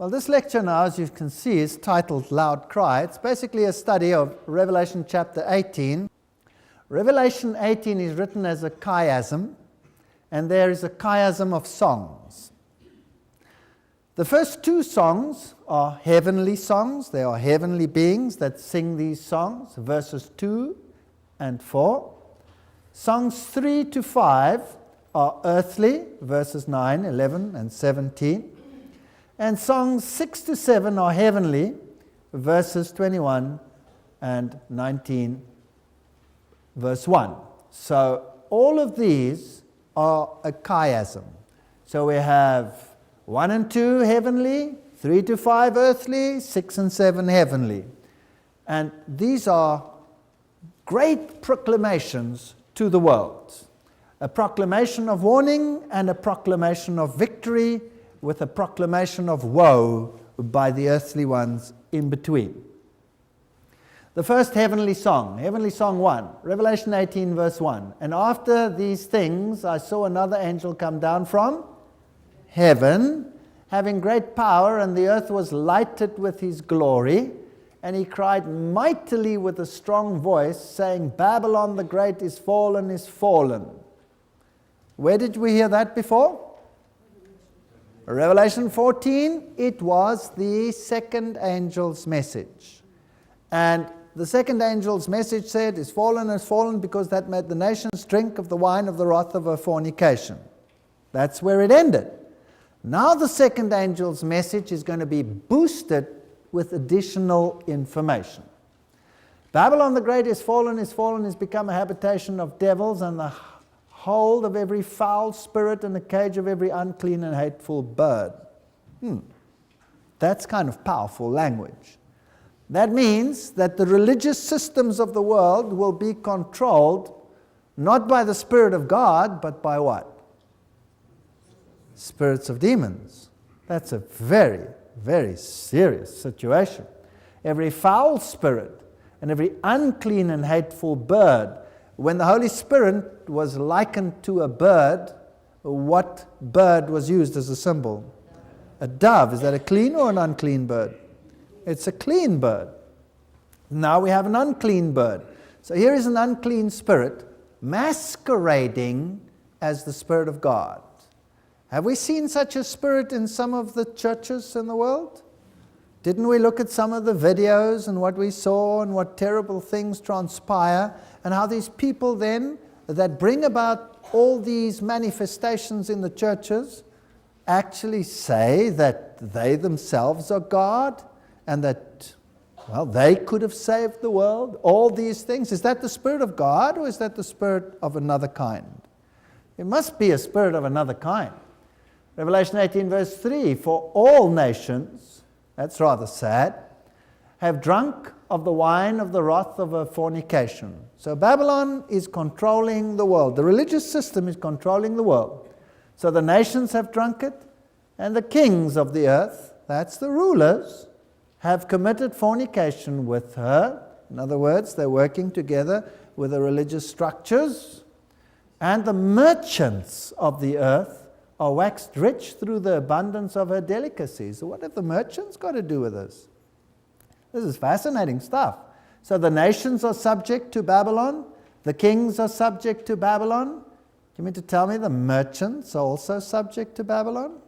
Well, this lecture now, as you can see, is titled Loud Cry. It's basically a study of Revelation chapter 18. Revelation 18 is written as a chiasm, and there is a chiasm of songs. The first two songs are heavenly songs. They are heavenly beings that sing these songs, verses 2 and 4. Songs 3 to 5 are earthly, verses 9, 11, and 17. And songs 6 to 7 are heavenly, verses 21 and 19, verse 1. So all of these are a chiasm. So we have 1 and 2 heavenly, 3 to 5 earthly, 6 and 7 heavenly. And these are great proclamations to the world. A proclamation of warning and a proclamation of victory, with a proclamation of woe by the earthly ones in between. The first heavenly song 1, Revelation 18 verse 1. And after these things I saw another angel come down from heaven, having great power, and the earth was lighted with his glory. And he cried mightily with a strong voice, saying, Babylon the great is fallen, is fallen. Where did we hear that before? Revelation 14, it was the second angel's message. And the second angel's message said, is fallen because that made the nations drink of the wine of the wrath of her fornication. That's where it ended. Now the second angel's message is going to be boosted with additional information. Babylon the great is fallen, is become a habitation of devils, and the hold of every foul spirit, and the cage of every unclean and hateful bird. That's kind of powerful language. That means that the religious systems of the world will be controlled not by the Spirit of God, but by what? Spirits of demons. That's a very, very serious situation. Every foul spirit and every unclean and hateful bird. When the Holy Spirit was likened to a bird, what bird was used as a symbol? A dove. Is that a clean or an unclean bird? It's a clean bird. Now we have an unclean bird. So here is an unclean spirit masquerading as the Spirit of God. Have we seen such a spirit in some of the churches in the world? Didn't we look at some of the videos and what we saw and what terrible things transpire, and how these people then that bring about all these manifestations in the churches actually say that they themselves are God and that, well, they could have saved the world, all these things. Is that the Spirit of God, or is that the spirit of another kind? It must be a spirit of another kind. Revelation 18 verse 3, for all nations, that's rather sad, have drunk of the wine of the wrath of her fornication. So Babylon is controlling the world. The religious system is controlling the world. So the nations have drunk it, and the kings of the earth, that's the rulers, have committed fornication with her. In other words, they're working together with the religious structures. And the merchants of the earth are waxed rich through the abundance of her delicacies. So what have the merchants got to do with this? This is fascinating stuff. So the nations are subject to Babylon. The kings are subject to Babylon. You mean to tell me the merchants are also subject to Babylon?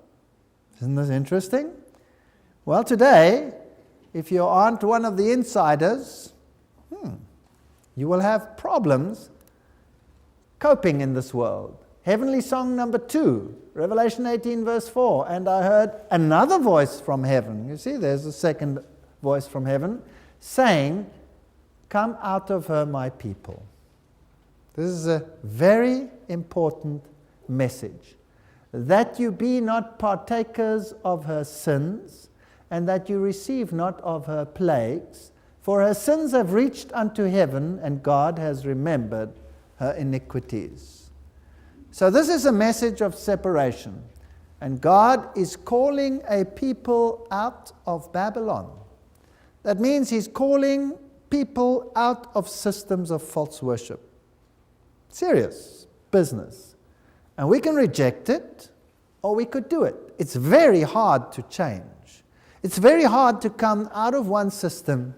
Isn't this interesting? Well, today, if you aren't one of the insiders, you will have problems coping in this world. Heavenly song number 2, Revelation 18 verse 4. And I heard another voice from heaven. You see, there's a second voice from heaven saying, come out of her, my people. This is a very important message. That you be not partakers of her sins, and that you receive not of her plagues. For her sins have reached unto heaven, and God has remembered her iniquities. So this is a message of separation. And God is calling a people out of Babylon. That means He's calling people out of systems of false worship. Serious business. And we can reject it, or we could do it. It's very hard to change. It's very hard to come out of one system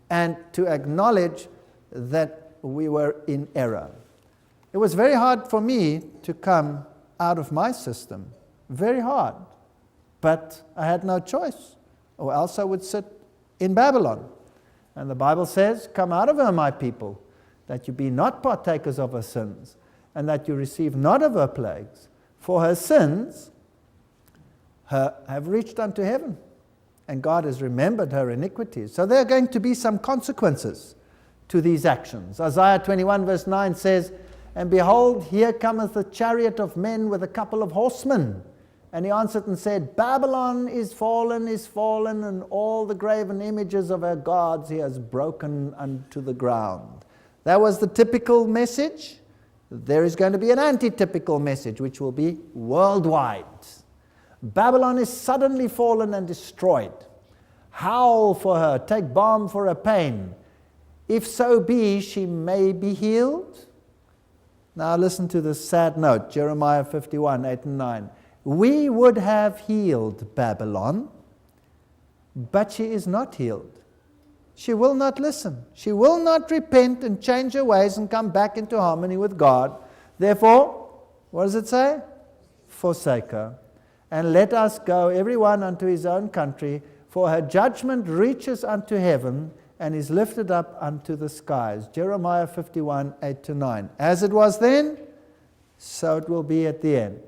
and to acknowledge that we were in error. It was very hard for me to come out of my system. Very hard. But I had no choice, or else I would sit in Babylon. And the Bible says, "Come out of her, my people, that you be not partakers of her sins, and that you receive not of her plagues. For her sins have reached unto heaven, and God has remembered her iniquities." So there are going to be some consequences to these actions. Isaiah 21 verse 9 says, "And behold, here cometh the chariot of men with a couple of horsemen. And he answered and said, Babylon is fallen, and all the graven images of her gods he has broken unto the ground." That was the typical message. There is going to be an anti-typical message, which will be worldwide. Babylon is suddenly fallen and destroyed. Howl for her, take balm for her pain. If so be she may be healed. Now listen to this sad note, Jeremiah 51, 8 and 9. "We would have healed Babylon, but she is not healed. She will not listen. She will not repent and change her ways and come back into harmony with God. Therefore," what does it say? "Forsake her. And let us go every one unto his own country, for her judgment reaches unto heaven and is lifted up unto the skies." Jeremiah 51, 8 to 9. As it was then, so it will be at the end.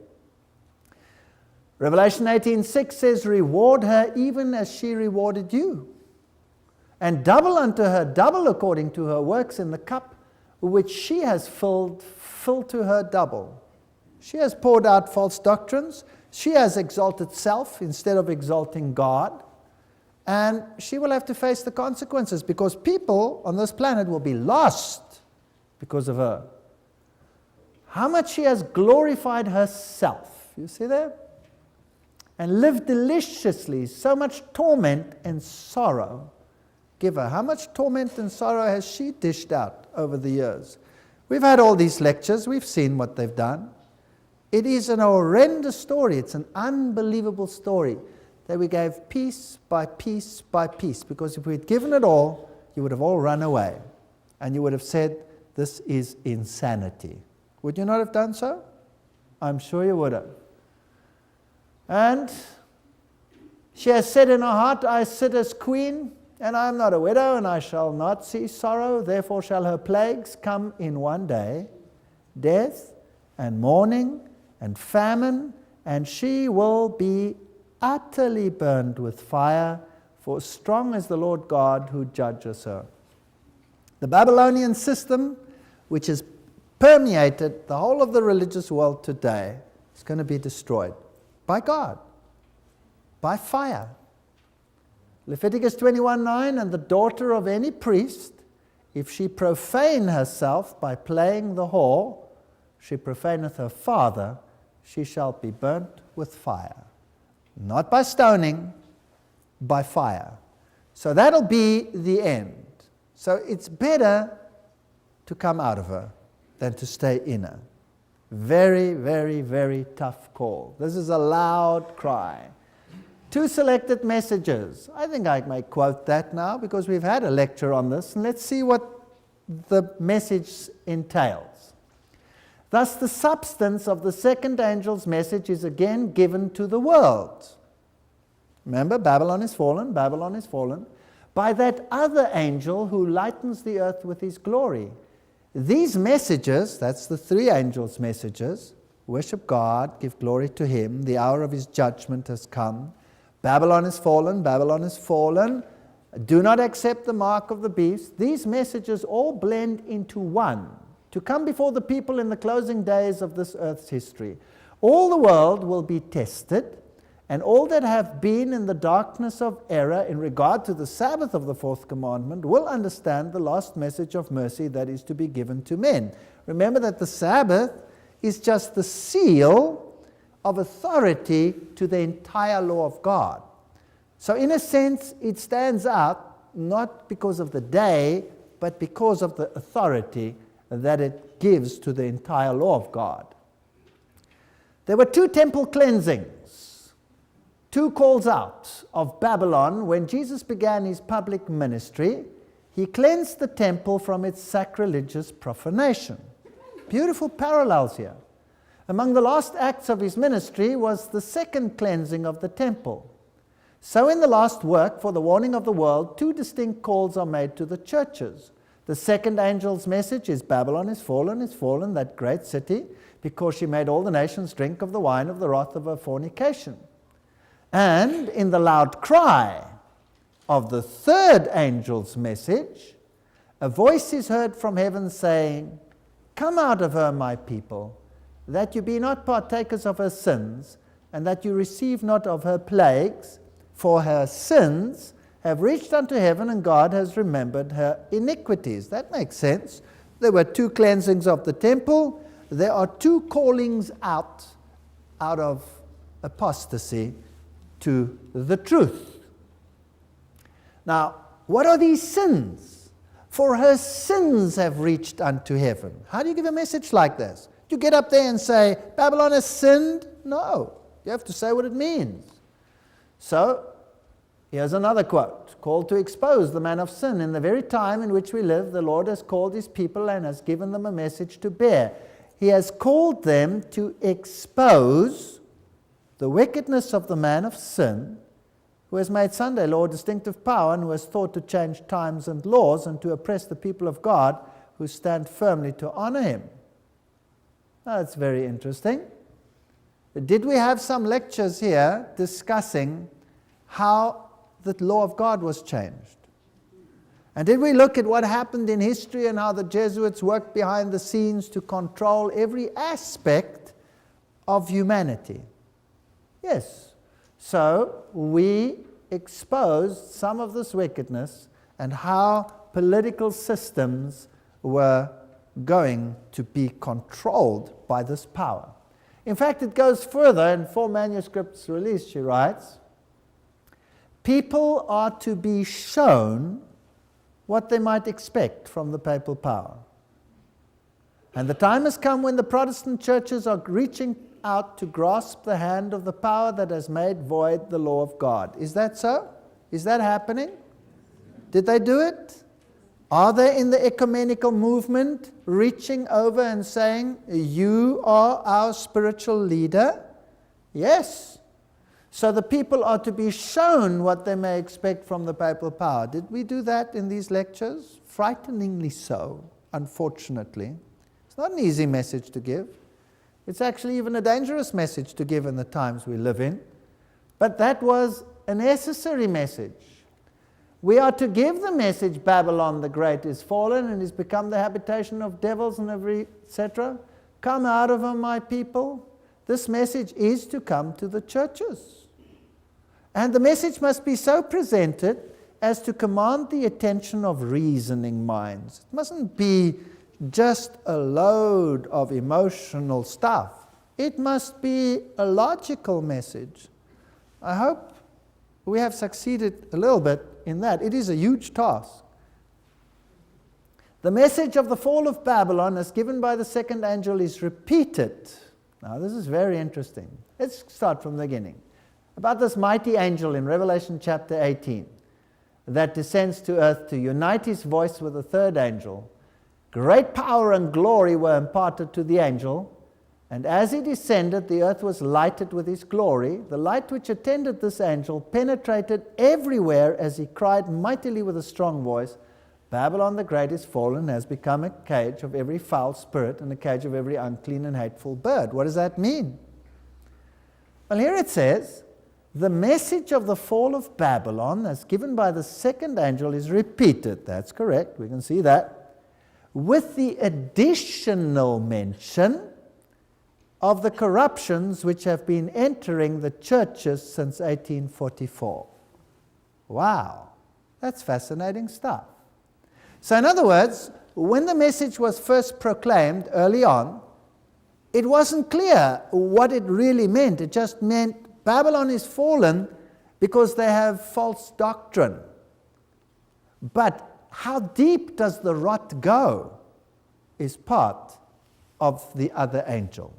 Revelation 18:6 says, "Reward her even as she rewarded you, and double unto her, double according to her works in the cup which she has filled, fill to her double." She has poured out false doctrines. She has exalted self instead of exalting God. And she will have to face the consequences, because people on this planet will be lost because of her. How much she has glorified herself. You see that? And lived deliciously, so much torment and sorrow. Give her. How much torment and sorrow has she dished out over the years? We've had all these lectures. We've seen what they've done. It is an horrendous story. It's an unbelievable story that we gave piece by piece by piece. Because if we had given it all, you would have all run away. And you would have said, "This is insanity." Would you not have done so? I'm sure you would have. And she has said in her heart, "I sit as queen, and I am not a widow, and I shall not see sorrow. Therefore shall her plagues come in one day, death and mourning and famine, and she will be utterly burned with fire, for strong is the Lord God who judges her." The Babylonian system, which has permeated the whole of the religious world today, is going to be destroyed by God, by fire. Leviticus 21:9, "And the daughter of any priest, if she profane herself by playing the whore, she profaneth her father, she shall be burnt with fire." Not by stoning, by fire. So that'll be the end. So it's better to come out of her than to stay in her. Very, very, very tough call. This is a loud cry. 2 selected messages. I think I may quote that now because we've had a lecture on this, and let's see what the message entails. "Thus the substance of the second angel's message is again given to the world." Remember, Babylon is fallen, Babylon is fallen. "By that other angel who lightens the earth with his glory. These messages," that's the 3 angels' messages, worship God, give glory to him, the hour of his judgment has come. Babylon is fallen, Babylon is fallen. Do not accept the mark of the beast. These messages all blend into one, to come before the people in the closing days of this earth's history. All the world will be tested, and all that have been in the darkness of error in regard to the Sabbath of the 4th commandment will understand the last message of mercy that is to be given to men. Remember that the Sabbath is just the seal of authority to the entire law of God. So in a sense, it stands out not because of the day, but because of the authority that it gives to the entire law of God. There were 2 temple cleansings. two calls out of Babylon. When Jesus began his public ministry, he cleansed the temple from its sacrilegious profanation. Beautiful parallels here. Among the last acts of his ministry was the second cleansing of the temple. So in the last work, for the warning of the world, two distinct calls are made to the churches. The second angel's message is Babylon is fallen, that great city, because she made all the nations drink of the wine of the wrath of her fornication. And in the loud cry of the third angel's message, a voice is heard from heaven saying, "Come out of her, my people, that you be not partakers of her sins, and that you receive not of her plagues, for her sins have reached unto heaven, and God has remembered her iniquities." That makes sense. There were two cleansings of the temple. There are two callings out of apostasy to the truth. Now, what are these sins? For her sins have reached unto heaven. How do you give a message like this? You get up there and say, Babylon has sinned? No. You have to say what it means. So, here's another quote. Called to expose the man of sin. In the very time in which we live, the Lord has called his people and has given them a message to bear. He has called them to expose the wickedness of the man of sin, who has made Sunday law distinctive power and who has thought to change times and laws and to oppress the people of God who stand firmly to honor him. Now, that's very interesting. Did we have some lectures here discussing how the law of God was changed? And did we look at what happened in history and how the Jesuits worked behind the scenes to control every aspect of humanity? Yes. So we exposed some of this wickedness and how political systems were going to be controlled by this power. In fact, it goes further. In 4 manuscripts released, she writes, people are to be shown what they might expect from the papal power. And the time has come when the Protestant churches are reaching out to grasp the hand of the power that has made void the law of God. Is that so? Is that happening? Did they do it? Are they in the ecumenical movement reaching over and saying, you are our spiritual leader? Yes. So the people are to be shown what they may expect from the papal power. Did we do that in these lectures? Frighteningly so, unfortunately. It's not an easy message to give. It's actually even a dangerous message to give in the times we live in. But that was a necessary message. We are to give the message, Babylon the Great is fallen and is become the habitation of devils and every etc. Come out of her, my people. This message is to come to the churches. And the message must be so presented as to command the attention of reasoning minds. It mustn't be just a load of emotional stuff. It must be a logical message. I hope we have succeeded a little bit in that. It is a huge task. The message of the fall of Babylon as given by the second angel is repeated. Now this is very interesting. Let's start from the beginning. About this mighty angel in Revelation chapter 18 that descends to earth to unite his voice with the third angel. Great power and glory were imparted to the angel, and as he descended, the earth was lighted with his glory. The light which attended this angel penetrated everywhere as he cried mightily with a strong voice, Babylon the Great is fallen, has become a cage of every foul spirit and a cage of every unclean and hateful bird. What does that mean? Well, here it says, the message of the fall of Babylon, as given by the second angel, is repeated. That's correct. We can see that. With the additional mention of the corruptions which have been entering the churches since 1844. Wow. That's fascinating stuff. So in other words, when the message was first proclaimed early on, it wasn't clear what it really meant. It just meant Babylon is fallen because they have false doctrine. But how deep does the rot go is part of the other angel.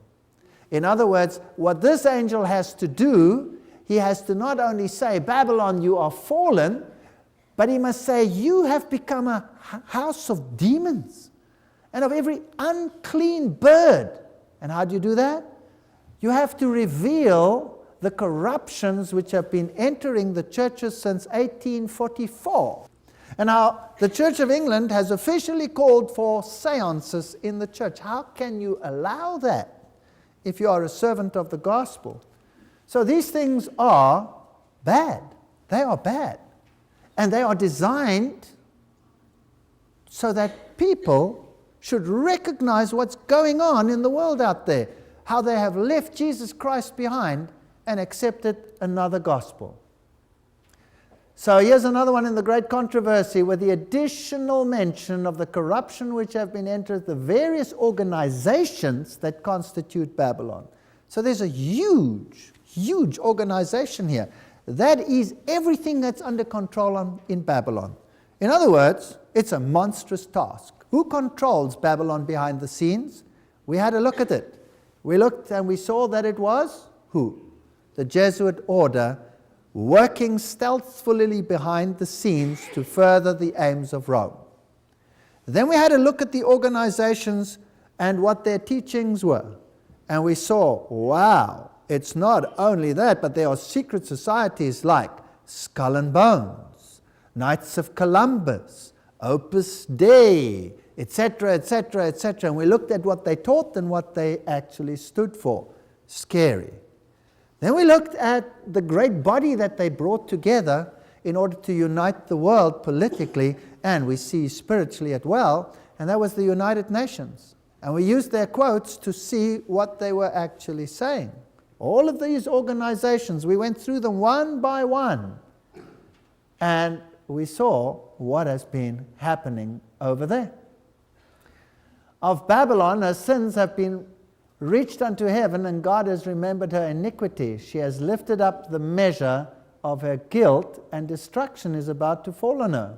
In other words, what this angel has to do he has to not only say, Babylon, you are fallen, but he must say, you have become a house of demons and of every unclean bird. And how do you do that? You have to reveal the corruptions which have been entering the churches since 1844. And now the Church of England has officially called for seances in the church. How can you allow that if you are a servant of the gospel? So these things are bad. They are bad. And they are designed so that people should recognize what's going on in the world out there, how they have left Jesus Christ behind and accepted another gospel. So here's another one in the great controversy with the additional mention of the corruption which have been entered the various organizations that constitute Babylon. So there's a huge, huge organization here. That is everything that's under control in Babylon. In other words, it's a monstrous task. Who controls Babylon behind the scenes? We had a look at it. We looked and we saw that it was who? The Jesuit order, working stealthily behind the scenes to further the aims of Rome. Then we had a look at the organizations and what their teachings were. And we saw, wow, it's not only that, but there are secret societies like Skull and Bones, Knights of Columbus, Opus Dei, etc., etc., etc. And we looked at what they taught and what they actually stood for. Scary. Then we looked at the great body that they brought together in order to unite the world politically and we see spiritually as well, and that was the United Nations. And we used their quotes to see what they were actually saying. All of these organizations, we went through them one by one, and we saw what has been happening over there. Of Babylon, her sins have been reached unto heaven, and God has remembered her iniquity. She has lifted up the measure of her guilt, and destruction is about to fall on her.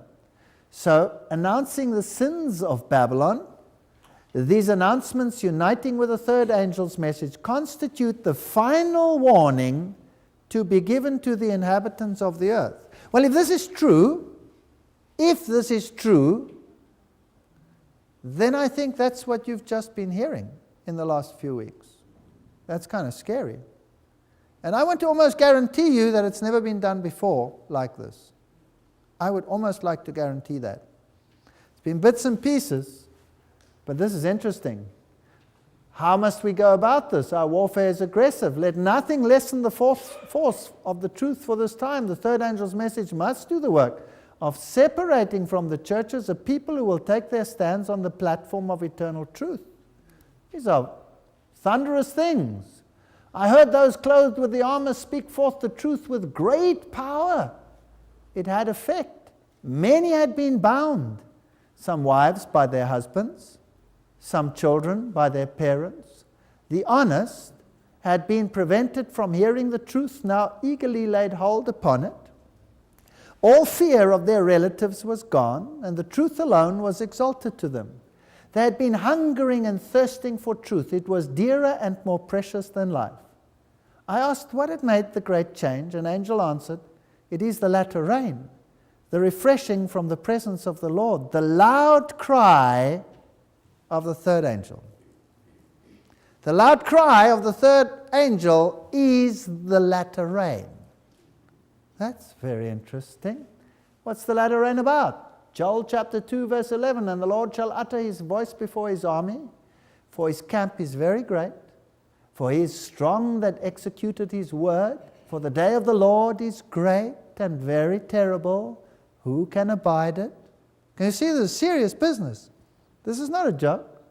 So, announcing the sins of Babylon, these announcements, uniting with the third angel's message, constitute the final warning to be given to the inhabitants of the earth. Well, if this is true, then I think that's what you've just been hearing in the last few weeks. That's kind of scary. And I want to almost guarantee you that it's never been done before like this. I would almost like to guarantee that. It's been bits and pieces, but this is interesting. How must we go about this? Our warfare is aggressive. Let nothing lessen the force of the truth for this time. The third angel's message must do the work of separating from the churches a people who will take their stands on the platform of eternal truth. These are thunderous things. I heard those clothed with the armor speak forth the truth with great power. It had effect. Many had been bound, some wives by their husbands, some children by their parents. The honest had been prevented from hearing the truth, now eagerly laid hold upon it. All fear of their relatives was gone, and the truth alone was exalted to them. They had been hungering and thirsting for truth. It was dearer and more precious than life. I asked what had made the great change. An angel answered, it is the latter rain, the refreshing from the presence of the Lord, the loud cry of the third angel. The loud cry of the third angel is the latter rain. That's very interesting. What's the latter rain about? Joel chapter 2 verse 11, and the Lord shall utter his voice before his army, for his camp is very great, for he is strong that executed his word, for the day of the Lord is great and very terrible. Who can abide it? Can you see this is serious business? This is not a joke.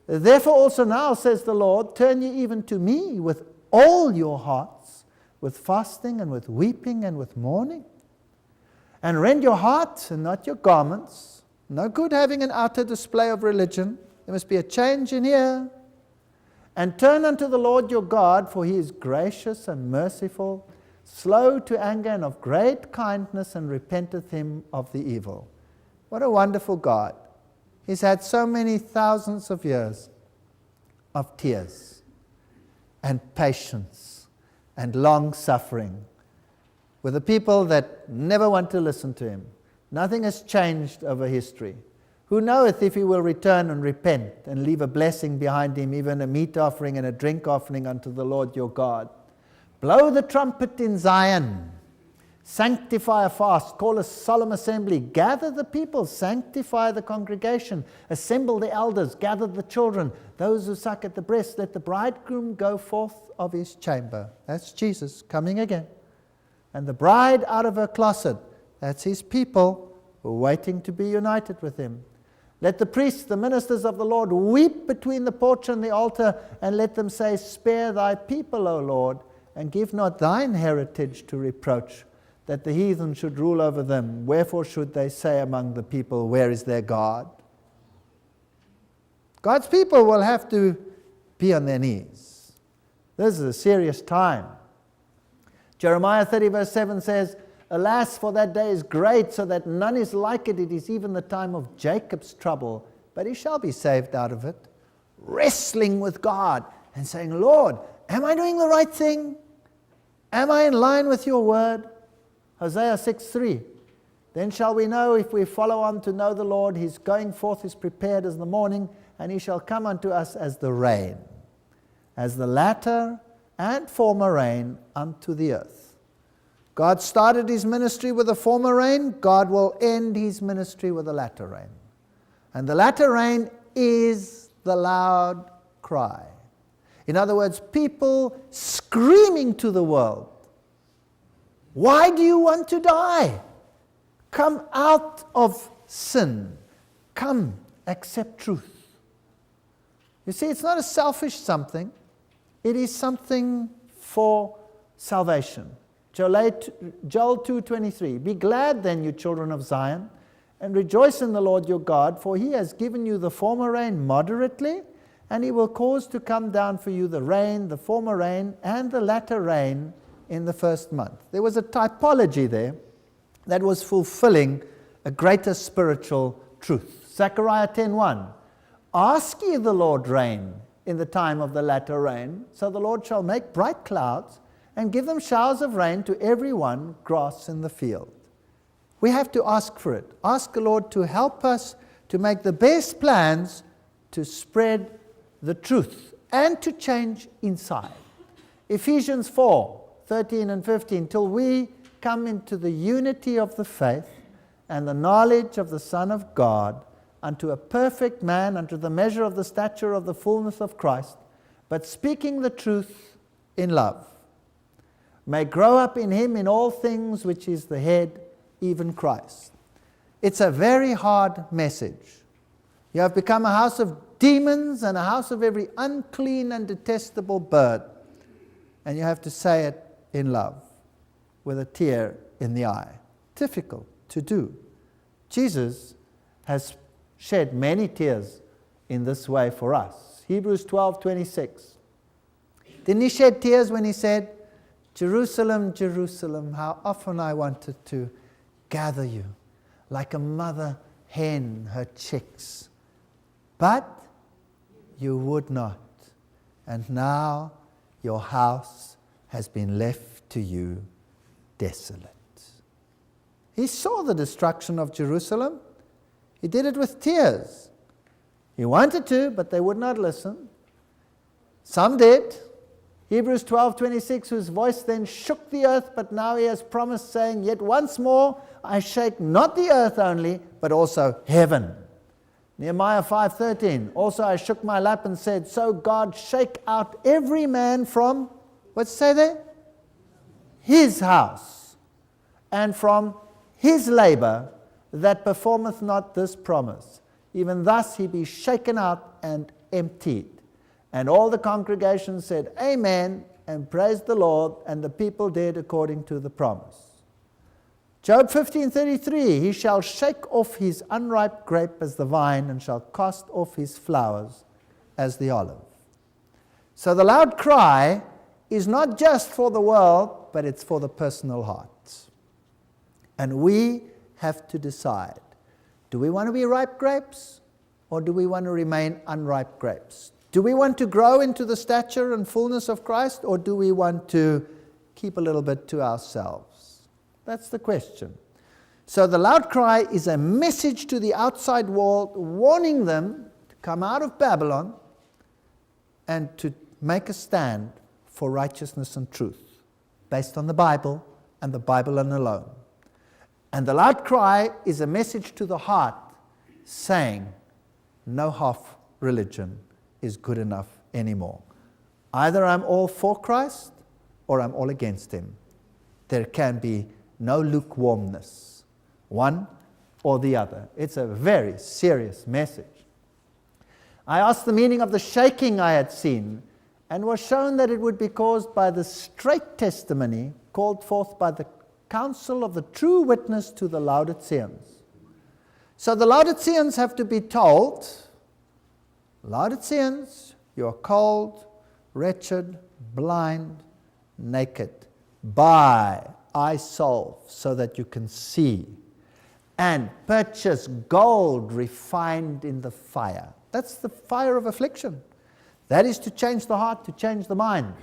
Therefore also now, says the Lord, turn ye even to me with all your hearts, with fasting and with weeping and with mourning. And rend your hearts and not your garments. No good having an outer display of religion. There must be a change in here. And turn unto the Lord your God, for he is gracious and merciful, slow to anger and of great kindness, and repenteth him of the evil. What a wonderful God. He's had so many thousands of years of tears and patience and long-suffering with a people that never want to listen to him. Nothing has changed over history. Who knoweth if he will return and repent and leave a blessing behind him, even a meat offering and a drink offering unto the Lord your God. Blow the trumpet in Zion. Sanctify a fast. Call a solemn assembly. Gather the people. Sanctify the congregation. Assemble the elders. Gather the children. Those who suck at the breast. Let the bridegroom go forth of his chamber. That's Jesus coming again. And the bride out of her closet. That's his people who are waiting to be united with him. Let the priests, the ministers of the Lord, weep between the porch and the altar, and let them say, Spare thy people, O Lord, and give not thine heritage to reproach, that the heathen should rule over them. Wherefore should they say among the people, Where is their God? God's people will have to be on their knees. This is a serious time. Jeremiah 30 verse 7 says, Alas, for that day is great, so that none is like it. It is even the time of Jacob's trouble, but he shall be saved out of it. Wrestling with God and saying, Lord, am I doing the right thing? Am I in line with your word? Hosea 6:3. Then shall we know if we follow on to know the Lord. His going forth is prepared as the morning, and he shall come unto us as the rain, as the latter and former rain unto the earth. God started his ministry with the former rain. God will end his ministry with the latter rain. And the latter rain is the loud cry. In other words, people screaming to the world, Why do you want to die? Come out of sin. Come, accept truth. You see, it's not a selfish something. It is something for salvation. Joel 2:23, Be glad then, you children of Zion, and rejoice in the Lord your God, for he has given you the former rain moderately, and he will cause to come down for you the rain, the former rain, and the latter rain in the first month. There was a typology there that was fulfilling a greater spiritual truth. Zechariah 10:1, Ask ye the Lord rain in the time of the latter rain, so the Lord shall make bright clouds, and give them showers of rain to every one grass in the field. We have to ask for it. Ask the Lord to help us to make the best plans to spread the truth and to change inside. Ephesians 4:13 and 15, till we come into the unity of the faith and the knowledge of the Son of God, unto a perfect man, unto the measure of the stature of the fullness of Christ, but speaking the truth in love, may grow up in him in all things which is the head, even Christ. It's a very hard message. You have become a house of demons and a house of every unclean and detestable bird. And you have to say it in love, with a tear in the eye. Difficult to do. Jesus has shed many tears in this way for us. Hebrews 12:26. Didn't he shed tears when he said, Jerusalem, Jerusalem, how often I wanted to gather you like a mother hen her chicks, but you would not, and now your house has been left to you desolate. He saw the destruction of Jerusalem. He did it with tears. He wanted to, but they would not listen. Some did. Hebrews 12:26, whose voice then shook the earth, but now he has promised, saying, Yet once more I shake not the earth only, but also heaven. Nehemiah 5:13, also I shook my lap and said, So God shake out every man from, what's it say there? His house, and from his labor, that performeth not this promise. Even thus he be shaken out and emptied. And all the congregation said, Amen, and praised the Lord, and the people did according to the promise. Job 15:33, he shall shake off his unripe grape as the vine, and shall cast off his flowers as the olive. So the loud cry is not just for the world, but it's for the personal heart. And we have to decide, do we want to be ripe grapes, or do we want to remain unripe grapes? Do we want to grow into the stature and fullness of Christ, or do we want to keep a little bit to ourselves? That's the question. So the loud cry is a message to the outside world, warning them to come out of Babylon and to make a stand for righteousness and truth, based on the Bible and the Bible alone. And the loud cry is a message to the heart, saying, no half religion is good enough anymore. Either I'm all for Christ or I'm all against him. There can be no lukewarmness, one or the other. It's a very serious message. I asked the meaning of the shaking I had seen, and was shown that it would be caused by the straight testimony called forth by the counsel of the true witness to the Laodiceans. So the Laodiceans have to be told, Laodiceans, you are cold, wretched, blind, naked. Buy, I solve, so that you can see. And purchase gold refined in the fire. That's the fire of affliction. That is to change the heart, to change the mind.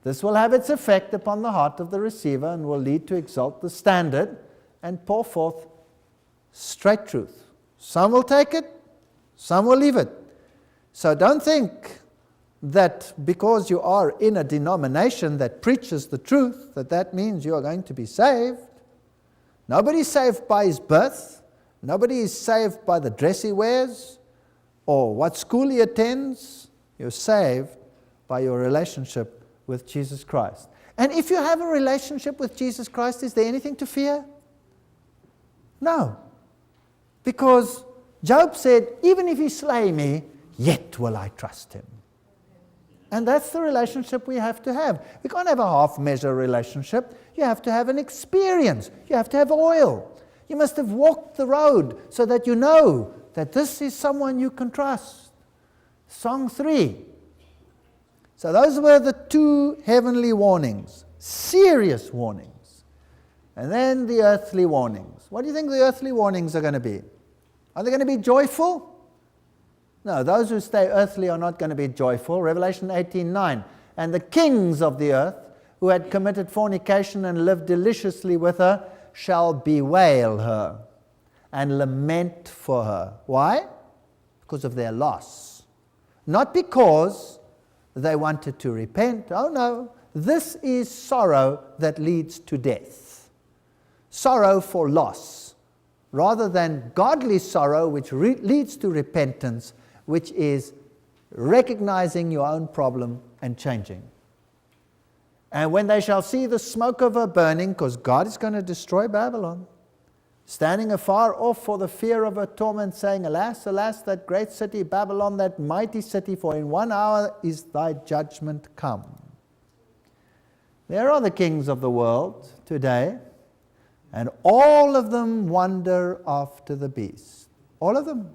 This will have its effect upon the heart of the receiver and will lead to exalt the standard and pour forth straight truth. Some will take it, some will leave it. So don't think that because you are in a denomination that preaches the truth, that means you are going to be saved. Nobody's saved by his birth. Nobody is saved by the dress he wears or what school he attends. You're saved by your relationship with Jesus Christ. And if you have a relationship with Jesus Christ, is there anything to fear? No. Because Job said, even if he slay me, yet will I trust him. And that's the relationship we have to have. We can't have a half-measure relationship. You have to have an experience. You have to have oil. You must have walked the road so that you know that this is someone you can trust. Song 3. So those were the two heavenly warnings, serious warnings. And then the earthly warnings. What do you think the earthly warnings are going to be? Are they going to be joyful? No, those who stay earthly are not going to be joyful. Revelation 18:9. And the kings of the earth, who had committed fornication and lived deliciously with her, shall bewail her and lament for her. Why? Because of their loss. Not because they wanted to repent. Oh no, this is sorrow that leads to death. Sorrow for loss, rather than godly sorrow which leads to repentance, which is recognizing your own problem and changing. And when they shall see the smoke of her burning, because God is going to destroy Babylon, standing afar off for the fear of her torment, saying, alas, alas, that great city, Babylon, that mighty city, for in 1 hour is thy judgment come. There are the kings of the world today, and all of them wander after the beast. All of them.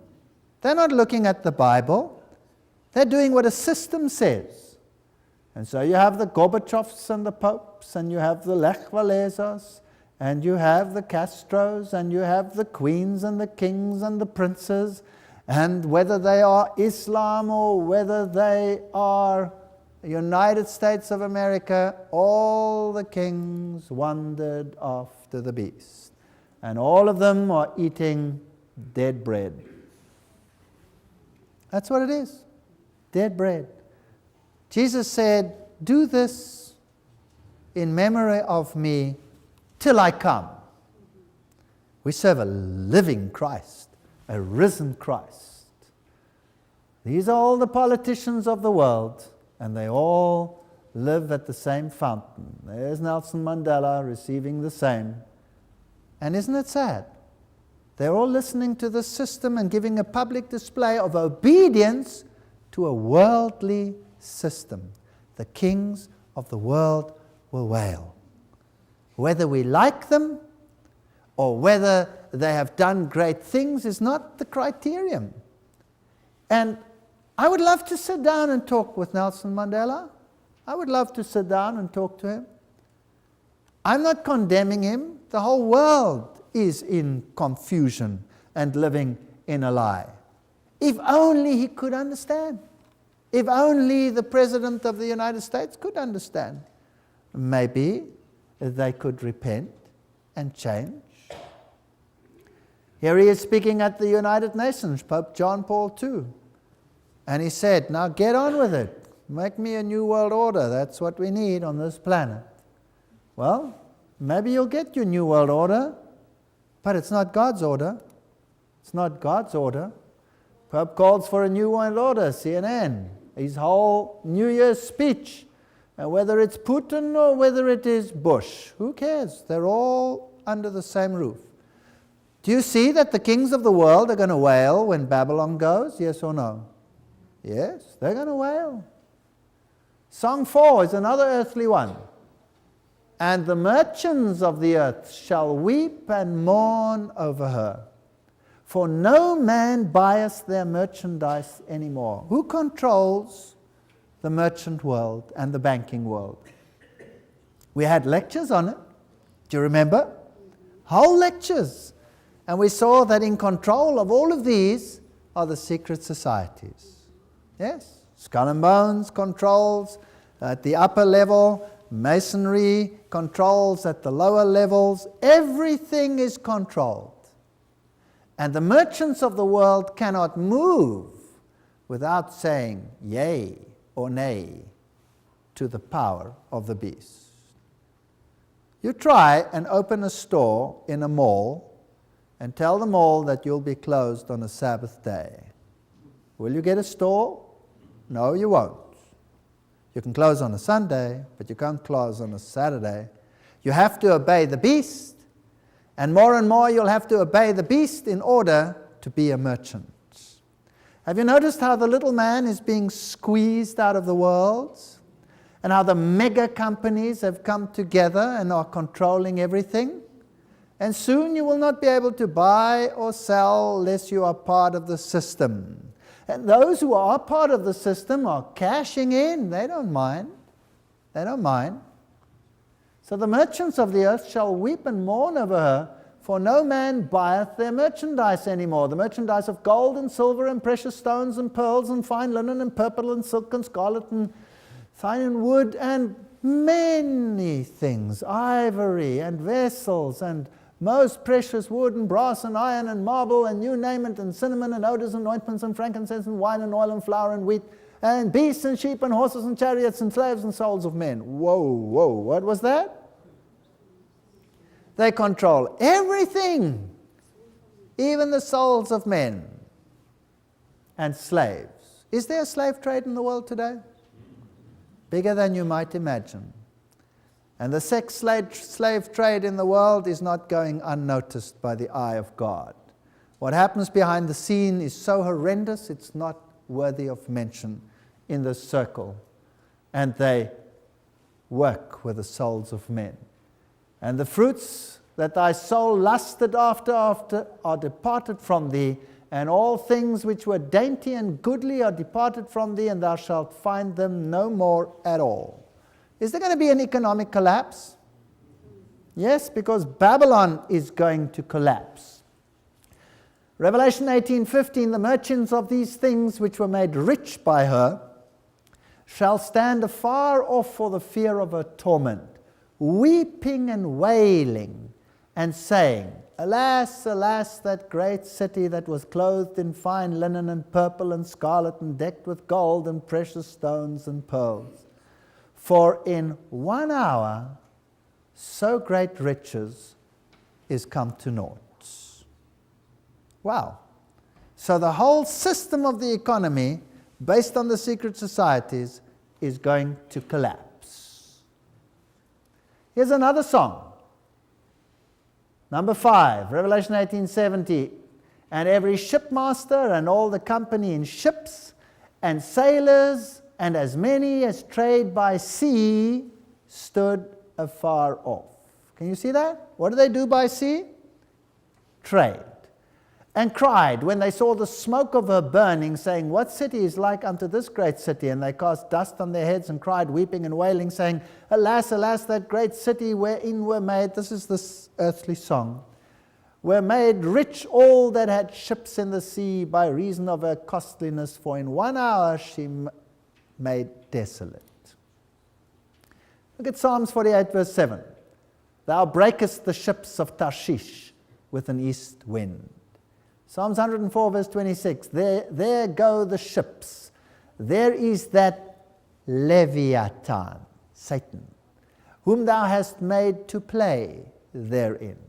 They're not looking at the Bible. They're doing what a system says. And so you have the Gorbachevs and the popes, and you have the Lech Walesas, and you have the Castros, and you have the queens and the kings and the princes, and whether they are Islam or whether they are United States of America, all the kings wandered after the beast. And all of them are eating dead bread. That's what it is. Dead bread. Jesus said, do this in memory of me till I come. We serve a living Christ, a risen Christ. These are all the politicians of the world, and they all live at the same fountain. There's Nelson Mandela receiving the same. And isn't it sad? They're all listening to the system and giving a public display of obedience to a worldly system. The kings of the world will wail. Whether we like them or whether they have done great things is not the criterion. And I would love to sit down and talk with Nelson Mandela. I would love to sit down and talk to him. I'm not condemning him. The whole world is in confusion and living in a lie. If only he could understand. If only the President of the United States could understand. Maybe they could repent and change. Here he is speaking at the United Nations, Pope John Paul II. And he said, now get on with it. Make me a new world order. That's what we need on this planet. Well, maybe you'll get your new world order, but it's not God's order. It's not God's order. Pope calls for a new world order, CNN. His whole New Year's speech. And whether it's Putin or whether it is Bush, who cares? They're all under the same roof. Do you see that the kings of the world are going to wail when Babylon goes? Yes or no? Yes, they're going to wail. Song 4 is another earthly one. And the merchants of the earth shall weep and mourn over her. For no man buyeth their merchandise anymore. Who controls the merchant world and the banking world? We had lectures on it. Do you remember? Whole lectures. And we saw that in control of all of these are the secret societies. Yes, Skull and Bones controls at the upper level, Masonry controls at the lower levels. Everything is controlled. And the merchants of the world cannot move without saying yea or nay to the power of the beast. You try and open a store in a mall and tell the mall that you'll be closed on a Sabbath day. Will you get a store? No, you won't. You can close on a Sunday, but you can't close on a Saturday. You have to obey the beast, and more you'll have to obey the beast in order to be a merchant. Have you noticed how the little man is being squeezed out of the world? And how the mega companies have come together and are controlling everything? And soon you will not be able to buy or sell unless you are part of the system. And those who are part of the system are cashing in. They don't mind. They don't mind. So the merchants of the earth shall weep and mourn over her, for no man buyeth their merchandise anymore. The merchandise of gold and silver and precious stones and pearls and fine linen and purple and silk and scarlet and fine and wood and many things, ivory and vessels and most precious wood and brass and iron and marble and you name it, and cinnamon and odors and ointments and frankincense and wine and oil and flour and wheat and beasts and sheep and horses and chariots and slaves and souls of men. Whoa, what was that? They control everything, even the souls of men and slaves. Is there a slave trade in the world today? Bigger than you might imagine. And the sex slave trade in the world is not going unnoticed by the eye of God. What happens behind the scene is so horrendous, it's not worthy of mention in this circle. And they work with the souls of men. And the fruits that thy soul lusted after are departed from thee, and all things which were dainty and goodly are departed from thee, and thou shalt find them no more at all. Is there going to be an economic collapse? Yes, because Babylon is going to collapse. Revelation 18:15, the merchants of these things which were made rich by her shall stand afar off for the fear of her torment, weeping and wailing, and saying, Alas, alas, that great city that was clothed in fine linen and purple and scarlet and decked with gold and precious stones and pearls. For in 1 hour so great riches is come to naught. Wow. So the whole system of the economy, based on the secret societies, is going to collapse. Here's another song. Number 5, Revelation 18:70. And every shipmaster and all the company in ships and sailors and as many as trade by sea stood afar off. Can you see that? What do they do by sea? Trade. And cried when they saw the smoke of her burning, saying, What city is like unto this great city? And they cast dust on their heads and cried, weeping and wailing, saying, Alas, alas, that great city wherein were made, this is this earthly song, were made rich all that had ships in the sea by reason of her costliness, for in 1 hour she made desolate. Look at Psalms 48 verse 7. Thou breakest the ships of Tarshish with an east wind. Psalms 104 verse 26, there go the ships. There is that Leviathan, Satan, whom thou hast made to play therein.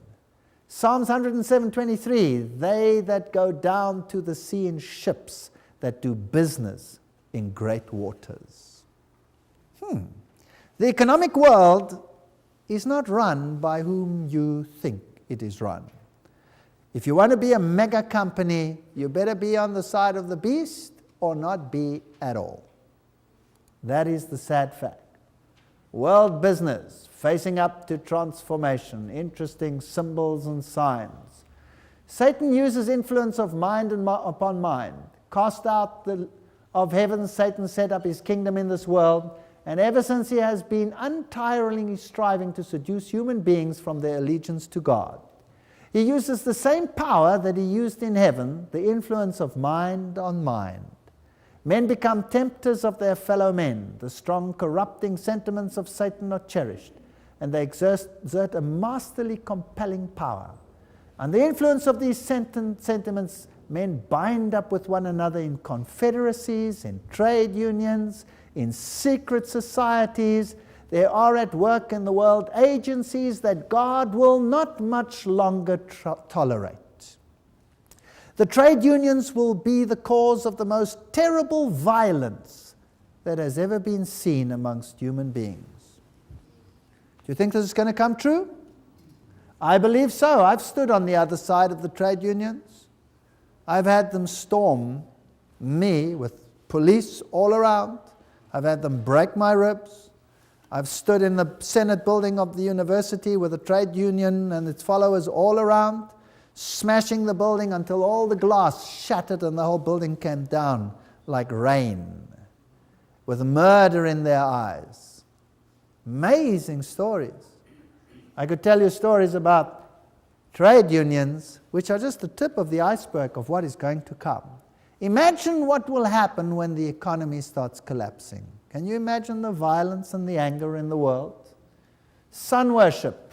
Psalms 107:23, they that go down to the sea in ships, that do business in great waters. The economic world is not run by whom you think it is run. If you want to be a mega company, you better be on the side of the beast or not be at all. That is the sad fact. World business facing up to transformation, interesting symbols and signs. Satan uses influence of mind and upon mind. Cast out of heaven, Satan set up his kingdom in this world, and ever since he has been untiringly striving to seduce human beings from their allegiance to God. He uses the same power that he used in heaven, the influence of mind on mind. Men become tempters of their fellow men. The strong, corrupting sentiments of Satan are cherished, and they exert a masterly, compelling power. And the influence of these sentiments, men bind up with one another in confederacies, in trade unions, in secret societies. There are at work in the world agencies that God will not much longer tolerate. The trade unions will be the cause of the most terrible violence that has ever been seen amongst human beings. Do you think this is going to come true? I believe so. I've stood on the other side of the trade unions. I've had them storm me with police all around. I've had them break my ribs. I've stood in the Senate building of the university with a trade union and its followers all around, smashing the building until all the glass shattered and the whole building came down like rain, with murder in their eyes. Amazing stories. I could tell you stories about trade unions, which are just the tip of the iceberg of what is going to come. Imagine what will happen when the economy starts collapsing. Can you imagine the violence and the anger in the world? Sun worship.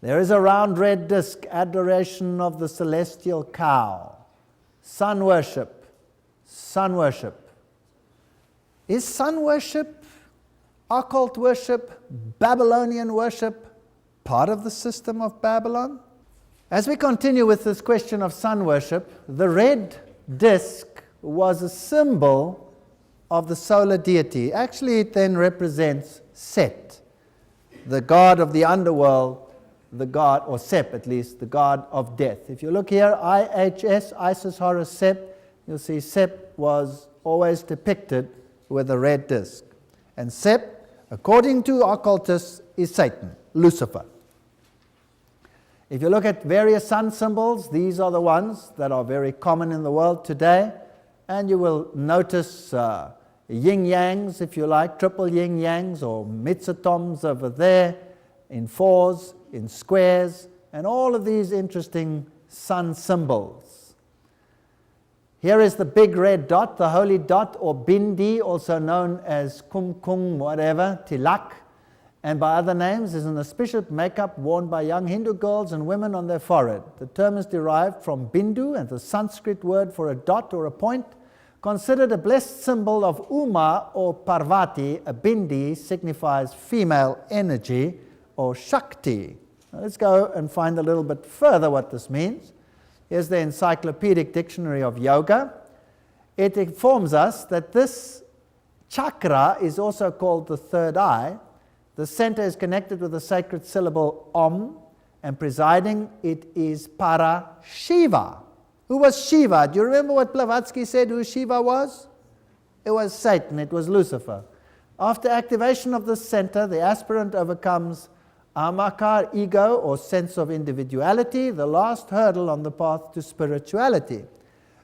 There is a round red disc, adoration of the celestial cow. Sun worship. Sun worship. Is sun worship, occult worship, Babylonian worship part of the system of Babylon? As we continue with this question of sun worship, the red disc was a symbol of the solar deity. Actually, it then represents Set, the god of the underworld, the god, or Sep at least, the god of death. If you look here, IHS, Isis, Horus, Sep, you'll see Sep was always depicted with a red disc. And Sep, according to occultists, is Satan, Lucifer. If you look at various sun symbols, these are the ones that are very common in the world today. And you will notice yin-yangs, if you like, triple yin-yangs or mitsatoms over there in fours, in squares, and all of these interesting sun symbols. Here is the big red dot, the holy dot, or bindi, also known as kumkum, whatever, tilak, and by other names, is an auspicious makeup worn by young Hindu girls and women on their forehead. The term is derived from bindu, and the Sanskrit word for a dot or a point. Considered a blessed symbol of Uma or Parvati, a bindi signifies female energy or Shakti. Now let's go and find a little bit further what this means. Here's the Encyclopedic Dictionary of Yoga. It informs us that this chakra is also called the third eye. The center is connected with the sacred syllable Om, and presiding it is Parashiva. Who was Shiva? Do you remember what Blavatsky said who Shiva was? It was Satan, it was Lucifer. After activation of this center, the aspirant overcomes ahankar, ego, or sense of individuality, the last hurdle on the path to spirituality.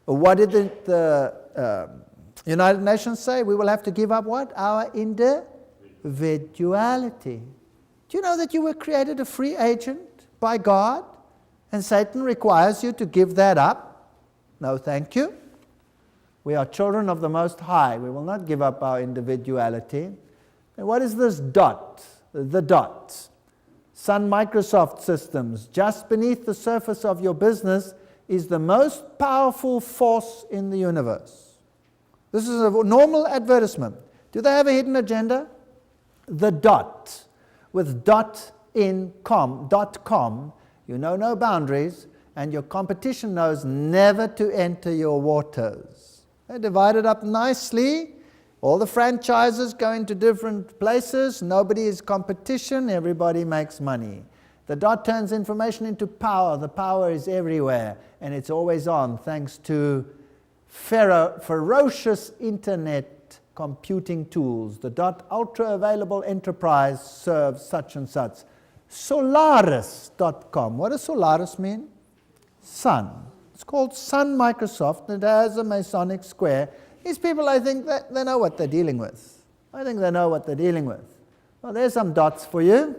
What did the United Nations say? We will have to give up what? Our individuality. Do you know that you were created a free agent by God? And Satan requires you to give that up? No, thank you. We are children of the Most High. We will not give up our individuality. And what is this dot? The dot. Sun Microsoft Systems, just beneath the surface of your business, is the most powerful force in the universe. This is a normal advertisement. Do they have a hidden agenda? The dot, with .com, you know no boundaries, and your competition knows never to enter your waters. They're divided up nicely. All the franchises go into different places. Nobody is competition. Everybody makes money. The dot turns information into power. The power is everywhere, and it's always on, thanks to ferocious internet computing tools. The dot ultra-available enterprise serves such and such. Solaris.com. What does Solaris mean? Sun. It's called Sun Microsoft. It has a Masonic square. These people, I think, they know what they're dealing with. I think they know what they're dealing with. Well, there's some dots for you.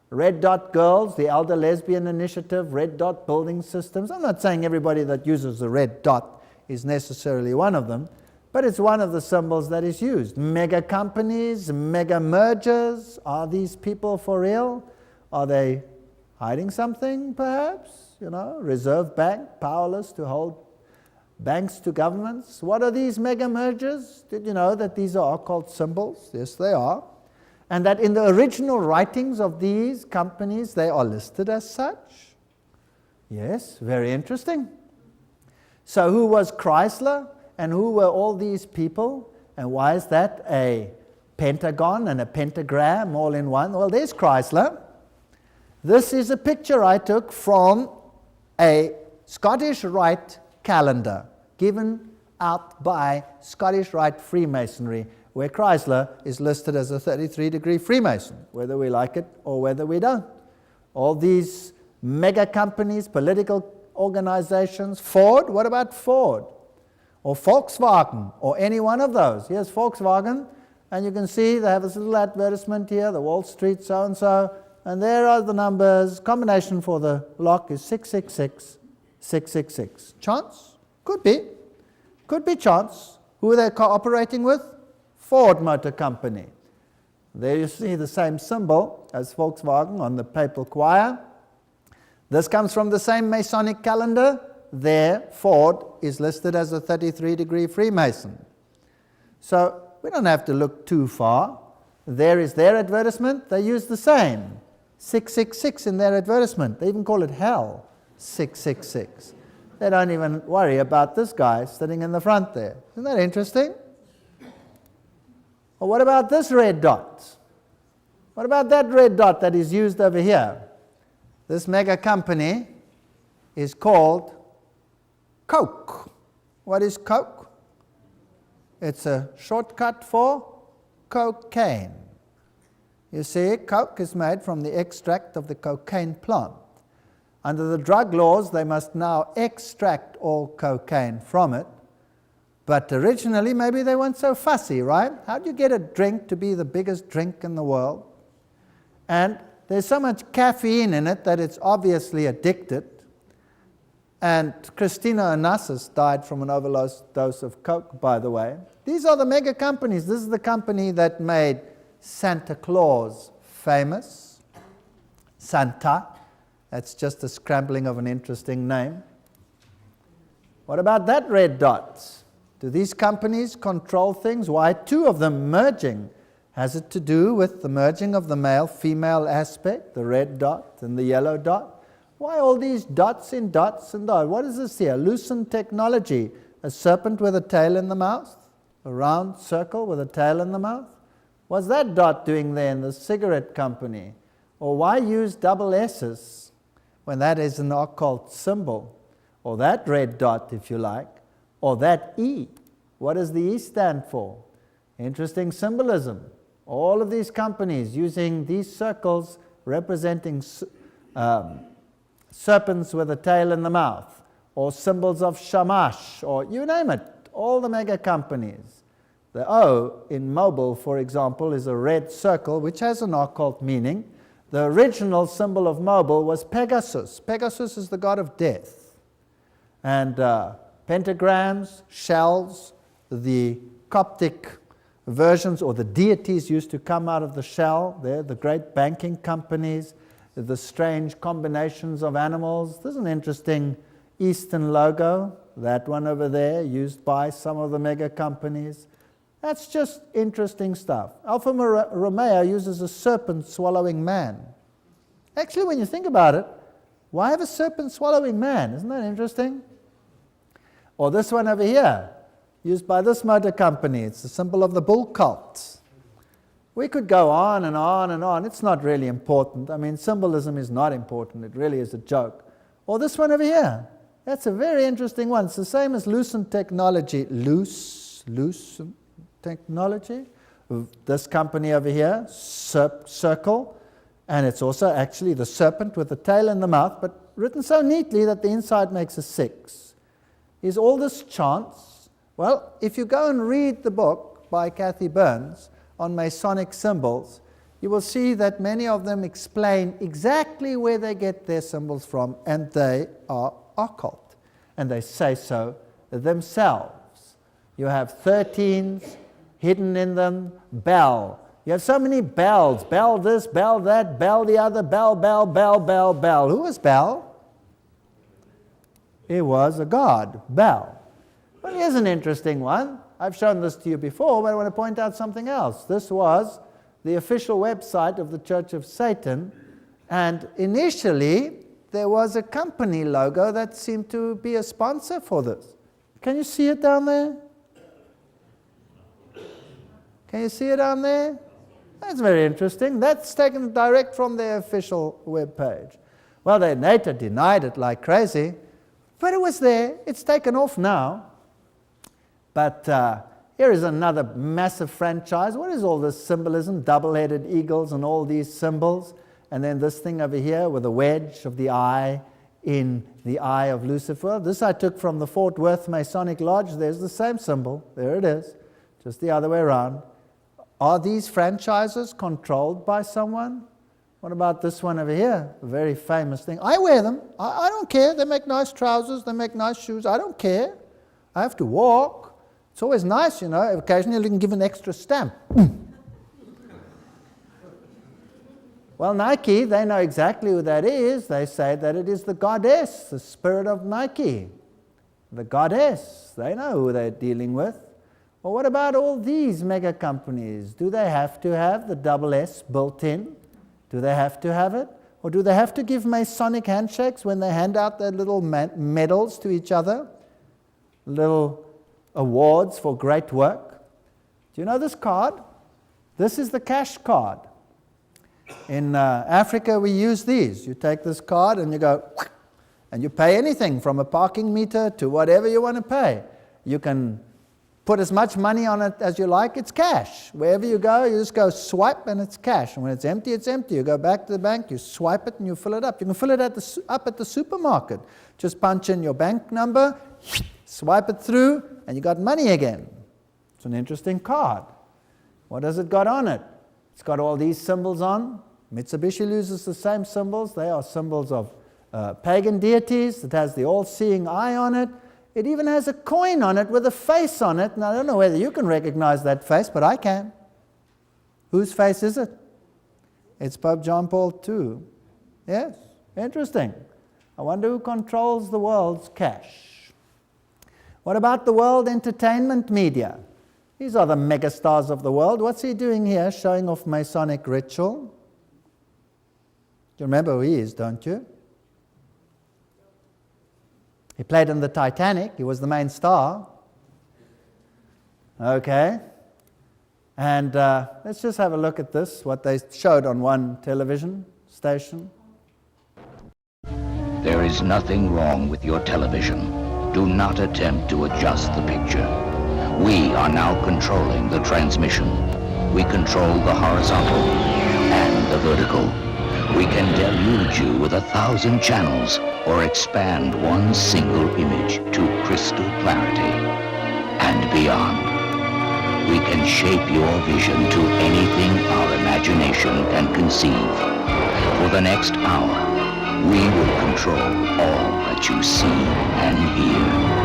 Red Dot Girls, the Elder Lesbian Initiative, Red Dot Building Systems. I'm not saying everybody that uses the red dot is necessarily one of them, but it's one of the symbols that is used. Mega companies, mega mergers. Are these people for real? Are they hiding something, perhaps? Reserve Bank, powerless to hold banks to governments. What are these mega mergers? Did you know that these are occult symbols? Yes, they are. And that in the original writings of these companies, they are listed as such. Yes, very interesting. So who was Chrysler? And who were all these people? And why is that a pentagon and a pentagram all in one? Well, there's Chrysler. This is a picture I took from a Scottish Rite calendar given out by Scottish Rite Freemasonry, where Chrysler is listed as a 33-degree Freemason, whether we like it or whether we don't. All these mega companies, political organizations, Ford, what about Ford? Or Volkswagen, or any one of those. Here's Volkswagen, and you can see they have this little advertisement here, the Wall Street so-and-so, and there are the numbers. Combination for the lock is 666, 666. Chance? Could be. Could be chance. Who are they cooperating with? Ford Motor Company. There you see the same symbol as Volkswagen on the papal choir. This comes from the same Masonic calendar. There, Ford is listed as a 33-degree Freemason. So we don't have to look too far. There is their advertisement. They use the same. 666 in their advertisement. They even call it hell. 666. They don't even worry about this guy sitting in the front there. Isn't that interesting? Well, what about this red dot? What about that red dot that is used over here? This mega company is called Coke. What is Coke? It's a shortcut for cocaine. You see, Coke is made from the extract of the cocaine plant. Under the drug laws, they must now extract all cocaine from it. But originally, maybe they weren't so fussy, right? How do you get a drink to be the biggest drink in the world? And there's so much caffeine in it that it's obviously addicted. And Christina Onassis died from an overdose of Coke, by the way. These are the mega companies. This is the company that made Santa Claus famous. Santa. That's just a scrambling of an interesting name. What about that red dot? Do these companies control things? Why? Two of them merging. Has it to do with the merging of the male-female aspect, the red dot and the yellow dot? Why all these dots and dots and dots? What is this here? Lucent technology. A serpent with a tail in the mouth? A round circle with a tail in the mouth? What's that dot doing there in the cigarette company? Or why use double S's when that is an occult symbol? Or that red dot, if you like. Or that E. What does the E stand for? Interesting symbolism. All of these companies using these circles representing serpents with a tail in the mouth, or symbols of Shamash, or you name it, all the mega companies. The O in mobile, for example, is a red circle, which has an occult meaning. The original symbol of mobile was Pegasus. Pegasus is the god of death. And pentagrams, shells, the Coptic versions or the deities used to come out of the shell. They're the great banking companies. the strange combinations of animals. There's an interesting Eastern logo, that one over there, used by some of the mega companies. That's just interesting stuff. Alfa Romeo uses a serpent swallowing man. Actually, when you think about it, why have a serpent swallowing man? Isn't that interesting? Or this one over here, used by this motor company. It's the symbol of the bull cult. We could go on and on and on. It's not really important. I mean, symbolism is not important. It really is a joke. Or this one over here. That's a very interesting one. It's the same as Lucent Technology. Lucent Technology. This company over here, Circle. And it's also actually the serpent with the tail and the mouth, but written so neatly that the inside makes a 6. Is all this chance? Well, if you go and read the book by Kathy Burns on Masonic symbols, you will see that many of them explain exactly where they get their symbols from, and they are occult. And they say so themselves. You have 13s hidden in them, bell. You have so many bells. Bell this, bell that, bell the other, bell, bell, bell, bell, bell. Who was Bell? It was a god, Bell. Well, here's an interesting one. I've shown this to you before, but I want to point out something else. This was the official website of the Church of Satan, and initially there was a company logo that seemed to be a sponsor for this. Can you see it down there? Can you see it down there? That's very interesting. That's taken direct from their official web page. Well, they later denied it like crazy, but it was there. It's taken off now. But here is another massive franchise. What is all this symbolism? Double-headed eagles and all these symbols. And then this thing over here with a wedge of the eye in the eye of Lucifer. This I took from the Fort Worth Masonic Lodge. There's the same symbol. There it is. Just the other way around. Are these franchises controlled by someone? What about this one over here? A very famous thing. I wear them. I don't care. They make nice trousers. They make nice shoes. I don't care. I have to walk. It's always nice, you know. Occasionally you can give an extra stamp. Well, Nike, they know exactly who that is. They say that it is the goddess, the spirit of Nike. The goddess. They know who they're dealing with. Well, what about all these mega companies? Do they have to have the double S built in? Do they have to have it? Or do they have to give Masonic handshakes when they hand out their little medals to each other? Little awards for great work? Do you know this card? This is the cash card. In Africa, we use these. You take this card and you go, and you pay anything from a parking meter to whatever you want to pay. You can put as much money on it as you like. It's cash. Wherever you go, you just go swipe and it's cash. And when it's empty, it's empty. You go back to the bank, you swipe it and you fill it up. You can fill it up at the supermarket. Just punch in your bank number, swipe it through, and you got money again. It's an interesting card. What has it got on it? It's got all these symbols on. Mitsubishi uses the same symbols. They are symbols of pagan deities. It has the all-seeing eye on it. It even has a coin on it with a face on it. And I don't know whether you can recognize that face, but I can. Whose face is it? It's Pope John Paul II. Yes, interesting. I wonder who controls the world's cash. What about the world entertainment media? These are the megastars of the world. What's he doing here, showing off Masonic ritual? You remember who he is, don't you? He played in the Titanic. He was the main star. Okay. And let's just have a look at this, what they showed on one television station. There is nothing wrong with your television. Do not attempt to adjust the picture. We are now controlling the transmission. We control the horizontal and the vertical. We can deluge you with 1,000 channels or expand one single image to crystal clarity and beyond. We can shape your vision to anything our imagination can conceive. For the next hour, we will control all that you see and hear.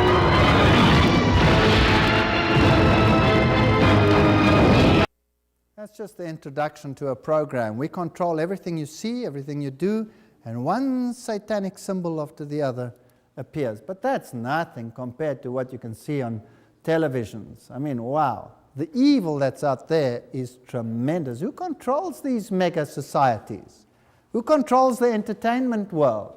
That's just the introduction to a program. We control everything you see, everything you do, and one satanic symbol after the other appears. But that's nothing compared to what you can see on televisions. I mean, wow. The evil that's out there is tremendous. Who controls these mega societies? Who controls the entertainment world?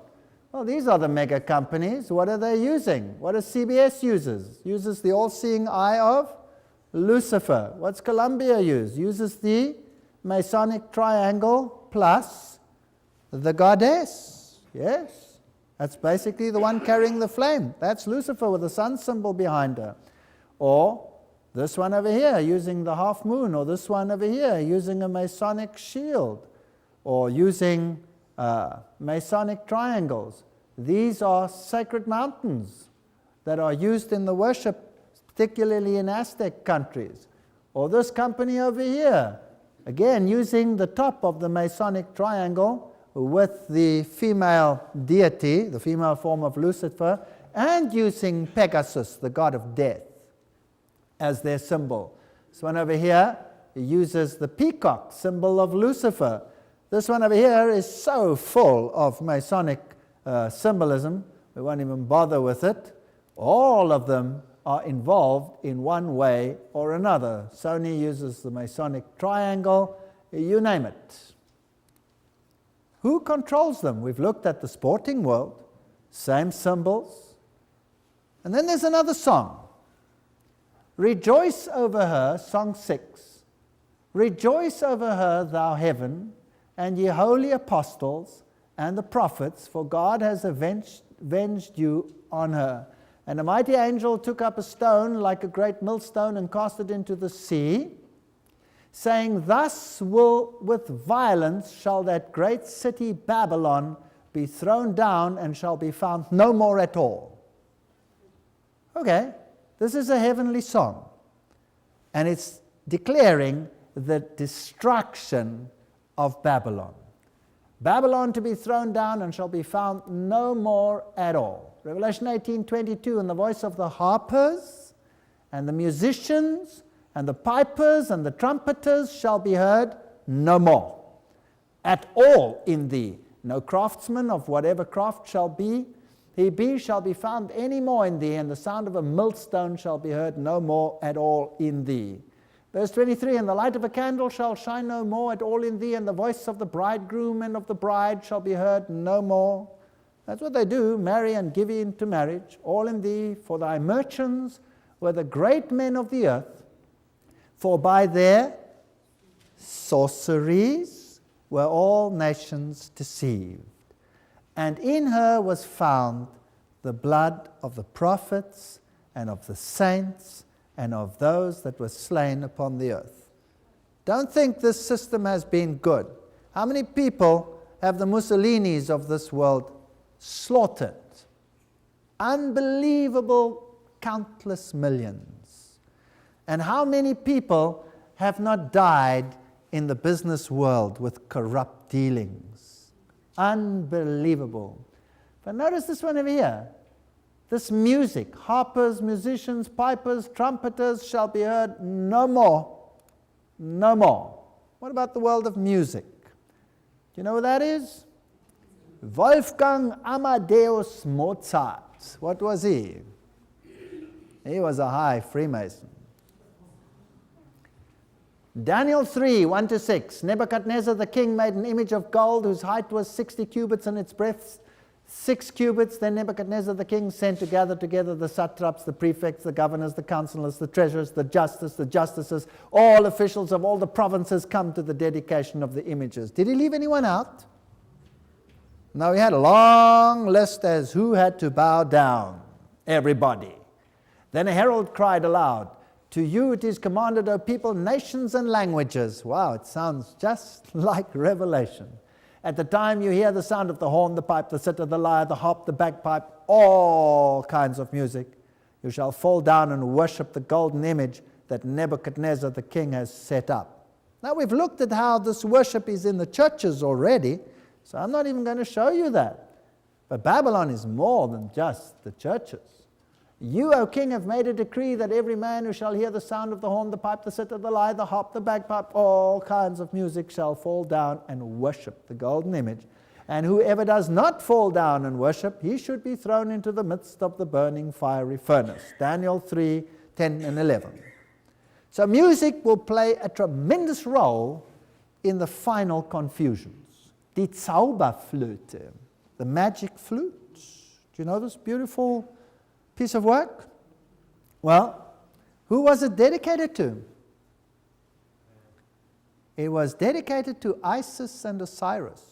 Well, these are the mega companies. What are they using? What does CBS uses? Uses the all-seeing eye of Lucifer. What's Columbia use? Uses the Masonic triangle plus the goddess. Yes. That's basically the one carrying the flame. That's Lucifer with the sun symbol behind her. Or this one over here using the half moon, or this one over here using a Masonic shield, or using Masonic triangles. These are sacred mountains that are used in the worship, particularly in Aztec countries. Or this company over here, again using the top of the Masonic triangle with the female deity, the female form of Lucifer, and using Pegasus, the god of death, as their symbol. This one over here uses the peacock, symbol of Lucifer. This one over here is so full of Masonic symbolism, we won't even bother with it. All of them are involved in one way or another. Sony uses the Masonic triangle, you name it. Who controls them? We've looked at the sporting world, same symbols. And then there's another song. Rejoice over her, song 6. Rejoice over her, thou heaven, and ye holy apostles and the prophets, for God has avenged you on her. And a mighty angel took up a stone like a great millstone and cast it into the sea, saying, thus with violence shall that great city Babylon be thrown down and shall be found no more at all. Okay. This is a heavenly song, and it's declaring the destruction of Babylon. Babylon to be thrown down and shall be found no more at all. Revelation 18:22, and the voice of the harpers and the musicians and the pipers and the trumpeters shall be heard no more at all in thee. No craftsman of whatever craft shall be shall be found any more in thee, and the sound of a millstone shall be heard no more at all in thee. Verse 23, and the light of a candle shall shine no more at all in thee, and the voice of the bridegroom and of the bride shall be heard no more. That's what they do, marry and give in to marriage, all in thee, for thy merchants were the great men of the earth, for by their sorceries were all nations deceived. And in her was found the blood of the prophets and of the saints and of those that were slain upon the earth. Don't think this system has been good. How many people have the Mussolinis of this world slaughtered? Unbelievable, countless millions. And how many people have not died in the business world with corrupt dealings? Unbelievable. But notice this one over here. This music, harpers, musicians, pipers, trumpeters shall be heard no more. No more. What about the world of music? Do you know who that is? Wolfgang Amadeus Mozart. What was he? He was a high Freemason. Daniel 3, 1-6. Nebuchadnezzar the king made an image of gold whose height was 60 cubits and its breadth 6 cubits. Then Nebuchadnezzar the king sent to gather together the satraps, the prefects, the governors, the counselors, the treasurers, the justices, all officials of all the provinces come to the dedication of the images. Did he leave anyone out? No, he had a long list as who had to bow down. Everybody. Then a herald cried aloud, to you it is commanded, O people, nations, and languages. Wow, it sounds just like Revelation. At the time you hear the sound of the horn, the pipe, the cither, the lyre, the harp, the bagpipe, all kinds of music, you shall fall down and worship the golden image that Nebuchadnezzar the king has set up. Now we've looked at how this worship is in the churches already, so I'm not even going to show you that. But Babylon is more than just the churches. You, O king, have made a decree that every man who shall hear the sound of the horn, the pipe, the cither, the lyre, the harp, the bagpipe, all kinds of music shall fall down and worship the golden image. And whoever does not fall down and worship, he should be thrown into the midst of the burning fiery furnace. Daniel 3, 10 and 11. So music will play a tremendous role in the final confusions. Die Zauberflöte, the magic flute. Do you know this beautiful piece of work? Well, who was it dedicated to? It was dedicated to Isis and Osiris.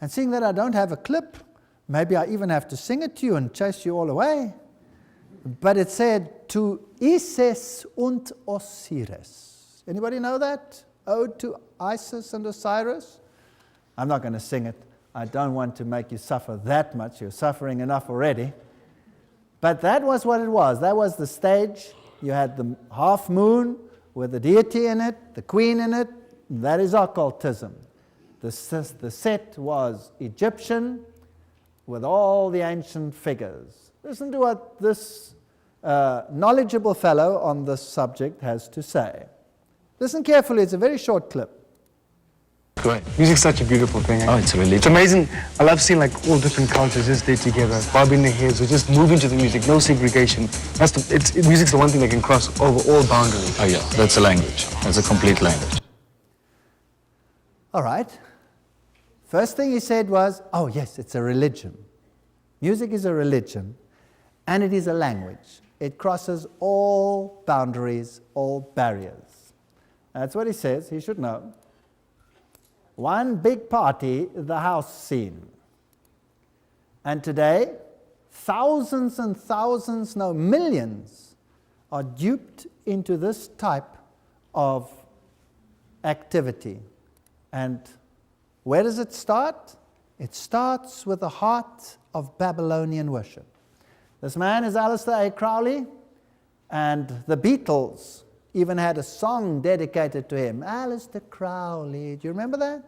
And seeing that I don't have a clip, maybe I even have to sing it to you and chase you all away. But it said, to Isis und Osiris. Anybody know that? Ode to Isis and Osiris? I'm not going to sing it. I don't want to make you suffer that much. You're suffering enough already. But that was what it was. That was the stage. You had the half moon with the deity in it, the queen in it. That is occultism. The set was Egyptian with all the ancient figures. Listen to what this knowledgeable fellow on this subject has to say. Listen carefully. It's a very short clip. Great. Music's such a beautiful thing. Oh, it's a religion. It's amazing. I love seeing like all different cultures just there together, bobbing their heads or just moving to the music, no segregation. Music's the one thing that can cross over all boundaries. Oh yeah, that's a language. That's a complete language. All right. First thing he said was, oh yes, it's a religion. Music is a religion, and it is a language. It crosses all boundaries, all barriers. That's what he says. He should know. One big party, the house scene. And today, thousands and thousands, no, millions, are duped into this type of activity. And where does it start? It starts with the heart of Babylonian worship. This man is Aleister A. Crowley, and the Beatles even had a song dedicated to him. Aleister Crowley. Do you remember that?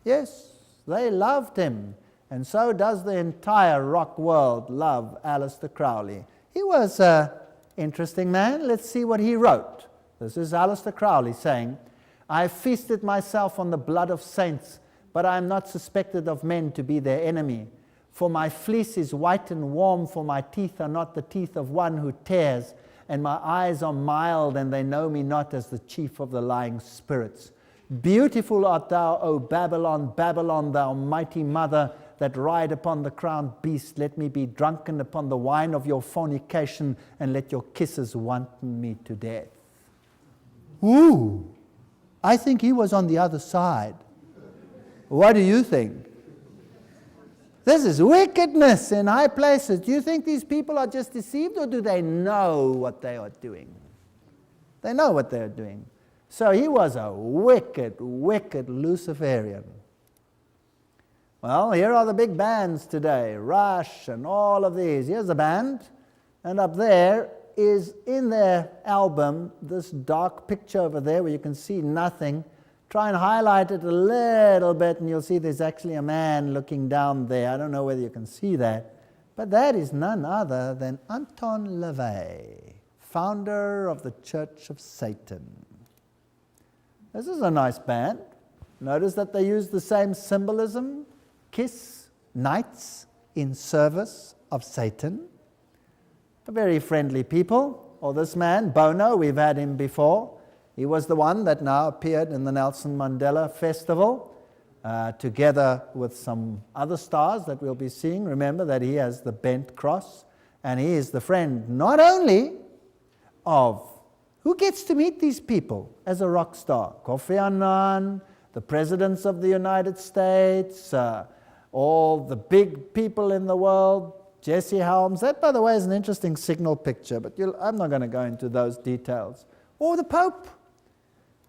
Yes, they loved him. And so does the entire rock world love Aleister Crowley. He was an interesting man. Let's see what he wrote. This is Aleister Crowley saying, I feasted myself on the blood of saints, but I am not suspected of men to be their enemy. For my fleece is white and warm, for my teeth are not the teeth of one who tears, and my eyes are mild, and they know me not as the chief of the lying spirits. Beautiful art thou, O Babylon, Babylon, thou mighty mother, that ride upon the crowned beast. Let me be drunken upon the wine of your fornication, and let your kisses wanton me to death. Ooh, I think he was on the other side. What do you think? This is wickedness in high places. Do you think these people are just deceived, or do they know what they are doing? They know what they are doing. So he was a wicked, wicked Luciferian. Well, here are the big bands today, Rush and all of these. Here's a band, and up there is in their album this dark picture over there where you can see nothing. Try and highlight it a little bit, and you'll see there's actually a man looking down there. I don't know whether you can see that, but that is none other than Anton LaVey, founder of the Church of Satan. This is a nice band. Notice that they use the same symbolism. Kiss knights in service of Satan. Very friendly people. Or this man, Bono, we've had him before. He was the one that now appeared in the Nelson Mandela Festival, together with some other stars that we'll be seeing. Remember that he has the bent cross, and he is the friend not only of, who gets to meet these people as a rock star? Kofi Annan, the presidents of the United States, all the big people in the world, Jesse Helms. That, by the way, is an interesting signal picture, but I'm not going to go into those details. Or the Pope.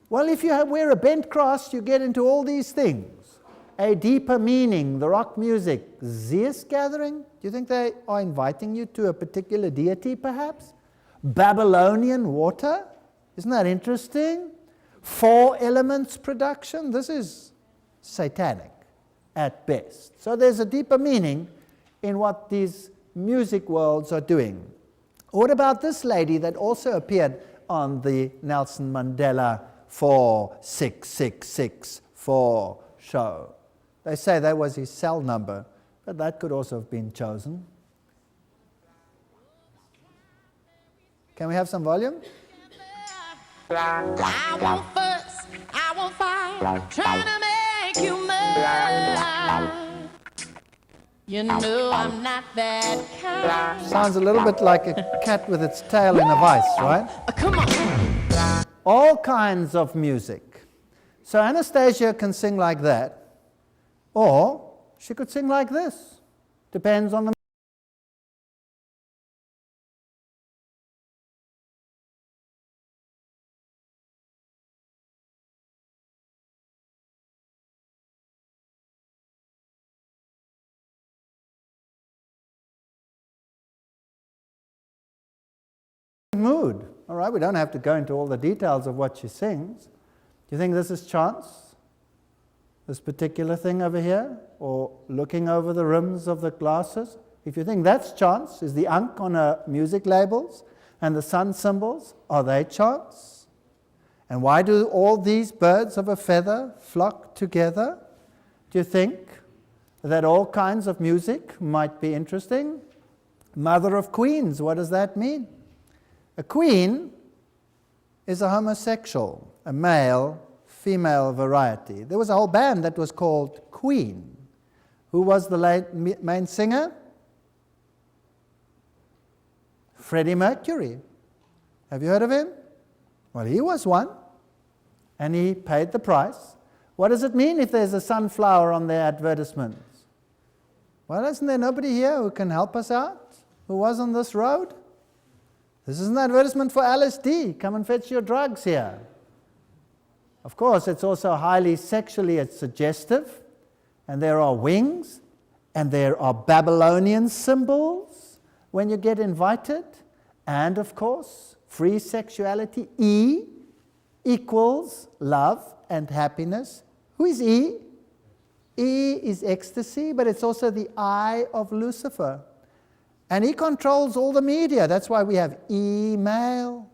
Well, if you wear a bent cross, you get into all these things. A deeper meaning, the rock music. Zeus gathering? Do you think they are inviting you to a particular deity, perhaps? Babylonian water? Isn't that interesting? 4 elements production? This is satanic at best. So there's a deeper meaning in what these music worlds are doing. What about this lady that also appeared on the Nelson Mandela 46664 show? They say that was his cell number, but that could also have been chosen. Can we have some volume? I won't fuss, I won't fight, trying to make you mine. You know I'm not that kind. Sounds a little bit like a cat with its tail in a vice, right? Come on. All kinds of music. So Anastasia can sing like that, or she could sing like this. Depends on the mood. All right, we don't have to go into all the details of what she sings. Do you think this is chance? This particular thing over here? Or looking over the rims of the glasses? If you think that's chance, is the unk on her music labels and the sun symbols, are they chance? And why do all these birds of a feather flock together? Do you think that all kinds of music might be interesting? Mother of queens, what does that mean? A queen is a homosexual, a male-female variety. There was a whole band that was called Queen. Who was the main singer? Freddie Mercury. Have you heard of him? Well, he was one, and he paid the price. What does it mean if there's a sunflower on their advertisements? Well, isn't there nobody here who can help us out, who was on this road? This is an advertisement for LSD. Come and fetch your drugs here. Of course, it's also highly sexually suggestive, and there are wings, and there are Babylonian symbols when you get invited, and of course, free sexuality. E equals love and happiness. Who is E? E is ecstasy, but it's also the eye of Lucifer. And he controls all the media. That's why we have email.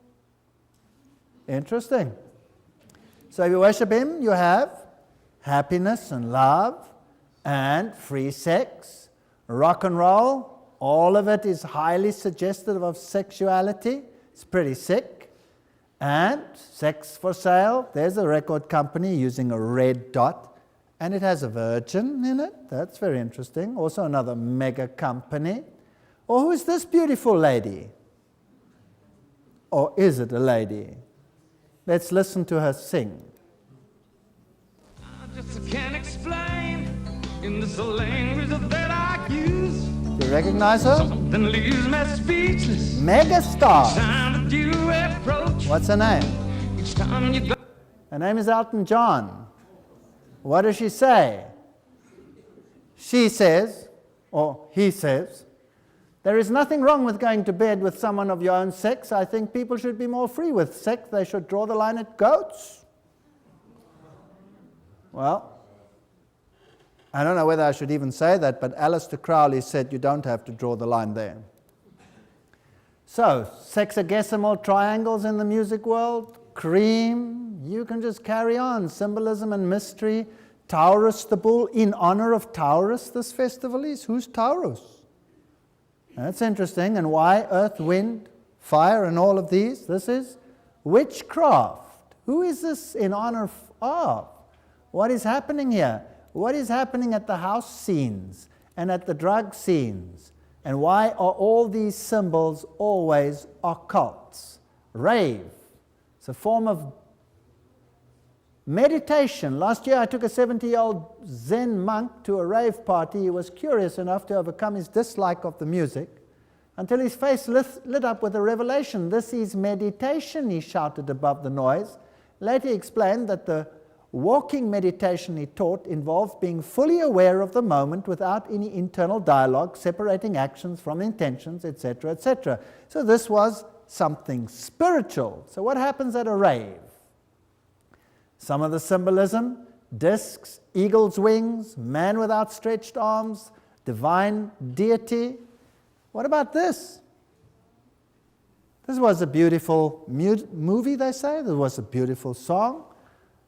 Interesting. So if you worship him, you have happiness and love and free sex, rock and roll. All of it is highly suggestive of sexuality. It's pretty sick. And sex for sale. There's a record company using a red dot, and it has a virgin in it. That's very interesting. Also another mega company. Or who is this beautiful lady? Or is it a lady? Let's listen to her sing. I just can't explain in this language that I use. Do you recognize her? Something leaves me speechless. Megastar. Time that you approach. What's her name? Each time you go. Her name is Elton John. What does she say? She says, or he says, there is nothing wrong with going to bed with someone of your own sex. I think people should be more free with sex. They should draw the line at goats. Well, I don't know whether I should even say that, but Aleister Crowley said you don't have to draw the line there. So, sexagesimal triangles in the music world, cream, you can just carry on. Symbolism and mystery. Taurus the bull, in honor of Taurus this festival is. Who's Taurus? That's interesting. And why earth, wind, fire, and all of these? This is witchcraft. Who is this in honor of? What is happening here? What is happening at the house scenes and at the drug scenes? And why are all these symbols always occults? Rave. It's a form of meditation. Last year I took a 70-year-old Zen monk to a rave party. He was curious enough to overcome his dislike of the music until his face lit up with a revelation. This is meditation, he shouted above the noise. Later he explained that the walking meditation he taught involved being fully aware of the moment without any internal dialogue, separating actions from intentions, etc., etc. So this was something spiritual. So what happens at a rave? Some of the symbolism, discs, eagle's wings, man with outstretched arms, divine deity. What about this? This was a beautiful movie, they say. There was a beautiful song.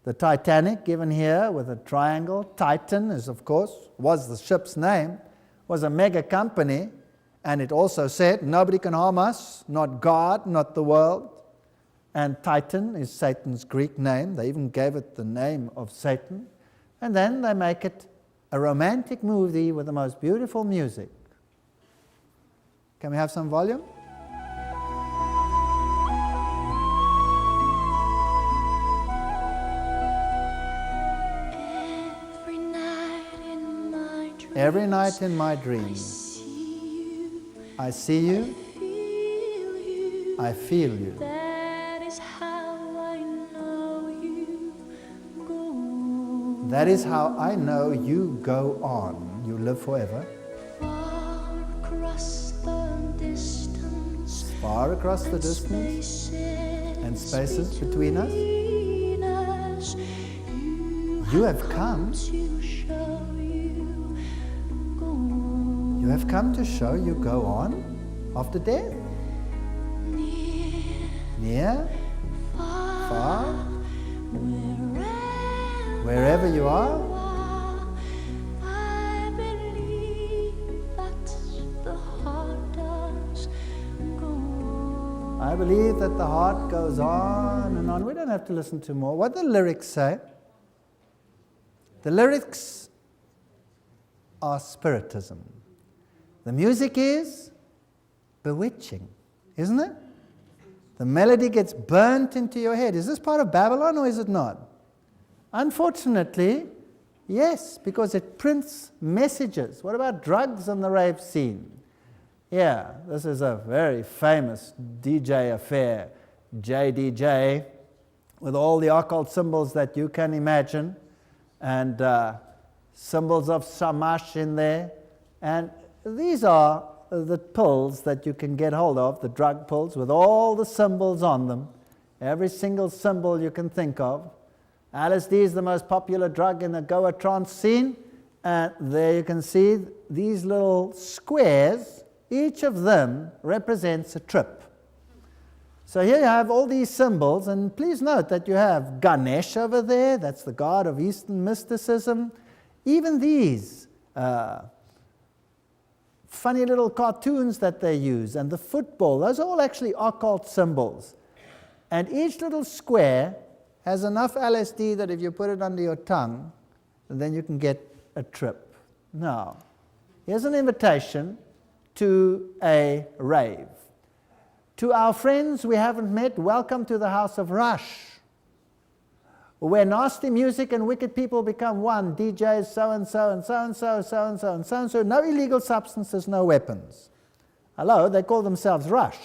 The Titanic, given here with a triangle. Titan is, of course, was the ship's name, was a mega company, and it also said, nobody can harm us, not God, not the world. And Titan is Satan's Greek name. They even gave it the name of Satan. And then they make it a romantic movie with the most beautiful music. Can we have some volume? Every night in my dreams, I see you, I feel you. That is how I know you go on. That is how I know you go on. You live forever. Far across the distance, Far across the distance and spaces between us, you have come. to show you go on. You have come to show you go on after death. Near, far, wherever you are. I believe that the heart does go on. I believe that the heart goes on and on. We don't have to listen to more. What the lyrics say? The lyrics are spiritism. The music is bewitching, isn't it? The melody gets burnt into your head. Is this part of Babylon or is it not? Unfortunately, yes, because it prints messages. What about drugs on the rave scene? Yeah, this is a very famous DJ affair, JDJ, with all the occult symbols that you can imagine, and symbols of Shamash in there. And these are the pills that you can get hold of, the drug pills, with all the symbols on them, every single symbol you can think of. LSD is the most popular drug in the Goa trance scene, and there you can see these little squares, each of them represents a trip. So here you have all these symbols, and please note that you have Ganesh over there, that's the god of Eastern mysticism. Even these funny little cartoons that they use, and the football, those are all actually occult symbols. And each little square has enough LSD that if you put it under your tongue, then you can get a trip. Now, here's an invitation to a rave. To our friends we haven't met, welcome to the House of Rush, where nasty music and wicked people become one. DJs so-and-so and so-and-so, so-and-so and so-and-so. No illegal substances, no weapons. Hello, they call themselves Rush.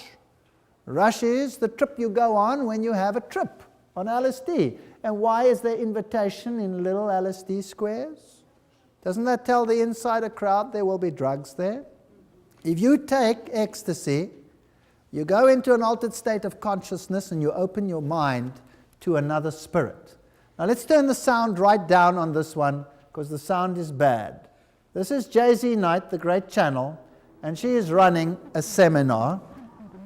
Rush is the trip you go on when you have a trip on LSD. And why is there invitation in little LSD squares? Doesn't that tell the insider crowd there will be drugs there? If you take ecstasy, you go into an altered state of consciousness and you open your mind to another spirit. Now let's turn the sound right down on this one, because the sound is bad. This is Jay-Z Knight, the great channel, and she is running a seminar,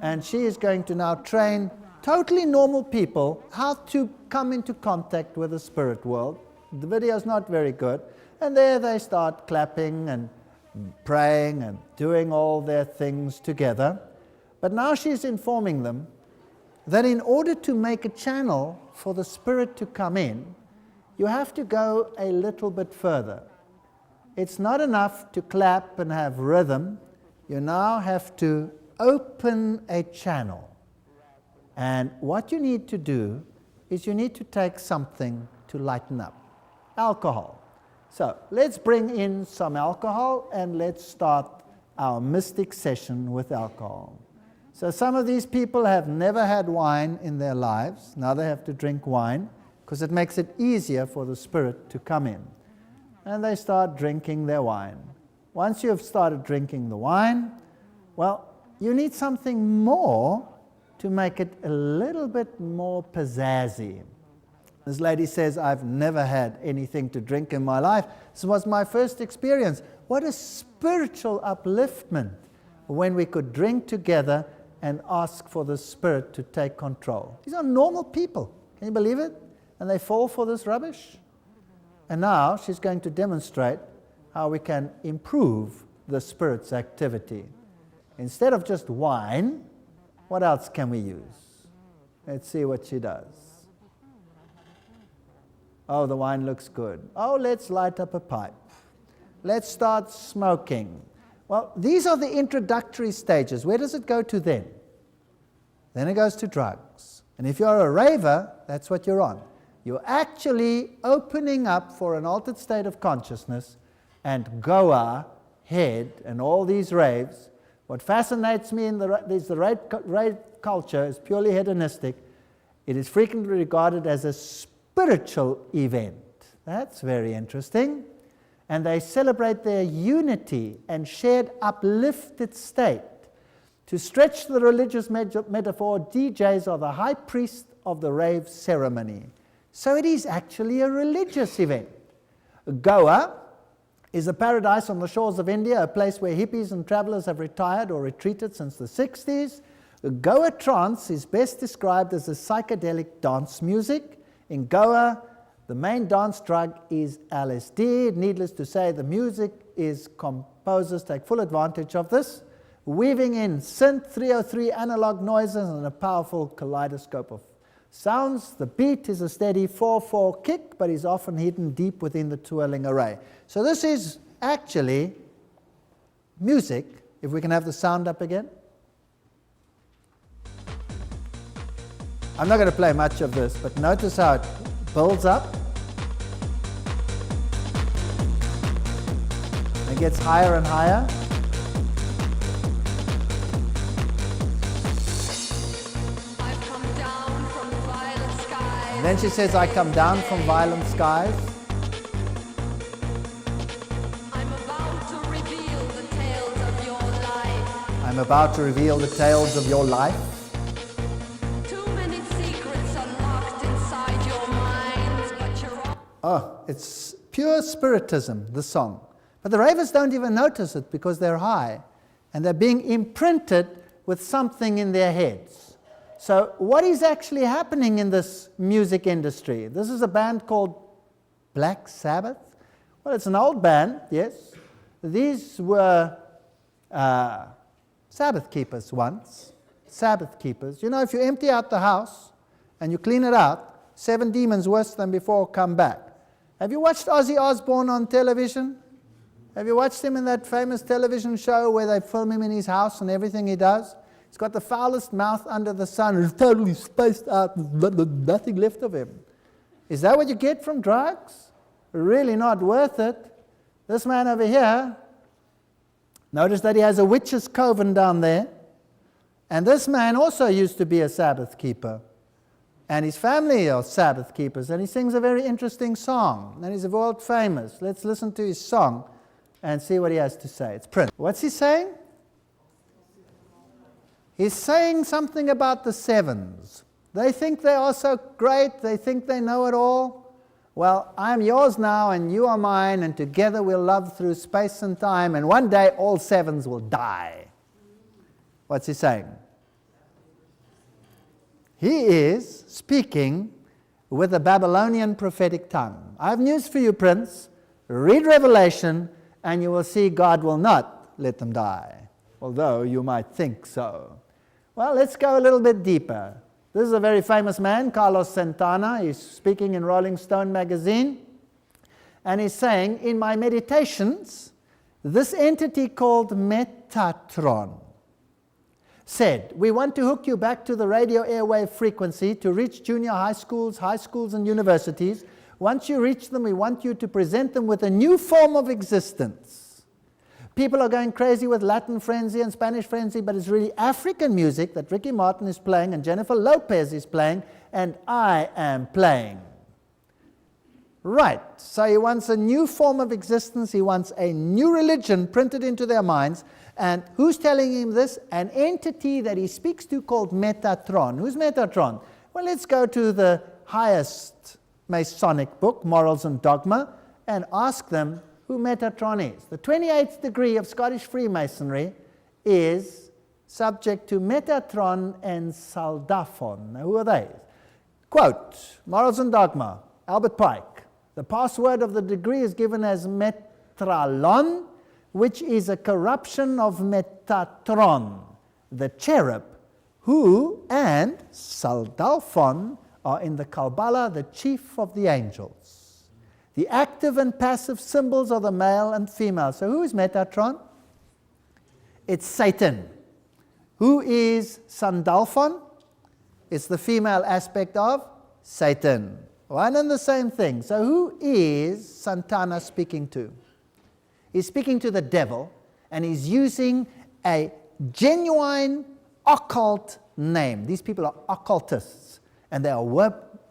and she is going to now train totally normal people how to come into contact with the spirit world. The video is not very good, and there they start clapping and praying and doing all their things together. But now she's informing them that in order to make a channel for the spirit to come in, you have to go a little bit further. It's not enough to clap and have rhythm. You now have to open a channel. And what you need to do is you need to take something to lighten up. Alcohol. So let's bring in some alcohol and let's start our mystic session with alcohol. So some of these people have never had wine in their lives. Now they have to drink wine because it makes it easier for the spirit to come in. And they start drinking their wine. Once you've started drinking the wine, well, you need something more to make it a little bit more pizzazzy. This lady says, I've never had anything to drink in my life. This was my first experience. What a spiritual upliftment when we could drink together and ask for the Spirit to take control. These are normal people. Can you believe it? And they fall for this rubbish. And now she's going to demonstrate how we can improve the Spirit's activity. Instead of just wine, what else can we use? Let's see what she does. Oh, the wine looks good. Oh, let's light up a pipe. Let's start smoking. Well, these are the introductory stages. Where does it go to then? Then it goes to drugs. And if you're a raver, that's what you're on. You're actually opening up for an altered state of consciousness, and Goa, head, and all these raves. What fascinates me in the rave culture is purely hedonistic. It is frequently regarded as a spiritual event. That's very interesting. And they celebrate their unity and shared uplifted state. To stretch the religious metaphor, DJs are the high priest of the rave ceremony. So it is actually a religious event. Goa is a paradise on the shores of India, a place where hippies and travelers have retired or retreated since the 60s. Goa trance is best described as a psychedelic dance music. In Goa, the main dance drug is LSD. Needless to say, the music is composers take full advantage of this, weaving in synth 303 analog noises and a powerful kaleidoscope of sounds. The beat is a steady 4/4 kick, but is often hidden deep within the twirling array. So this is actually music. If we can have the sound up again. I'm not going to play much of this, but notice how it builds up. It gets higher and higher. I've come down from violet skies. And then she says, I come down from violent skies. I'm about to reveal the tales of your life. I'm about to reveal the tales of your life. Too many secrets are locked inside your minds, but you're all Oh, it's pure spiritism, the song. But the ravers don't even notice it because they're high and they're being imprinted with something in their heads. So what is actually happening in this music industry? This is a band called Black Sabbath. Well, it's an old band, yes. These were Sabbath keepers once. Sabbath keepers. You know, if you empty out the house and you clean it out, 7 demons worse than before come back. Have you watched Ozzy Osbourne on television? Have you watched him in that famous television show where they film him in his house and everything he does? He's got the foulest mouth under the sun. He's totally spaced out. There's nothing left of him. Is that what you get from drugs? Really not worth it. This man over here, notice that he has a witch's coven down there. And this man also used to be a Sabbath keeper. And his family are Sabbath keepers. And he sings a very interesting song. And he's world famous. Let's listen to his song and see what he has to say. It's Prince. What's he saying? He's saying something about the sevens. They think they are so great. They think they know it all. Well, I'm yours now and you are mine, and together we'll love through space and time, and one day all sevens will die. What's he saying? He is speaking with a Babylonian prophetic tongue. I have news for you, Prince. Read Revelation, and you will see God will not let them die, although you might think so. Well, let's go a little bit deeper. This is a very famous man, Carlos Santana. He's speaking in Rolling Stone magazine, and he's saying, in my meditations, this entity called Metatron said, we want to hook you back to the radio airwave frequency to reach junior high schools, and universities. Once you reach them, we want you to present them with a new form of existence. People are going crazy with Latin frenzy and Spanish frenzy, but it's really African music that Ricky Martin is playing and Jennifer Lopez is playing, and I am playing. Right, so he wants a new form of existence, he wants a new religion printed into their minds, and who's telling him this? An entity that he speaks to called Metatron. Who's Metatron? Well, let's go to the highest Masonic book, Morals and Dogma, and ask them who Metatron is. The 28th degree of Scottish Freemasonry is subject to Metatron and Saldaphon. Now, who are they? Quote, Morals and Dogma, Albert Pike. The password of the degree is given as Metralon, which is a corruption of Metatron, the cherub, who and Saldaphon are in the Kabbalah the chief of the angels. The active and passive symbols are the male and female. So who is Metatron? It's Satan. Who is Sandalphon? It's the female aspect of Satan. One and the same thing. So who is Santana speaking to? He's speaking to the devil, and he's using a genuine occult name. These people are occultists, and they are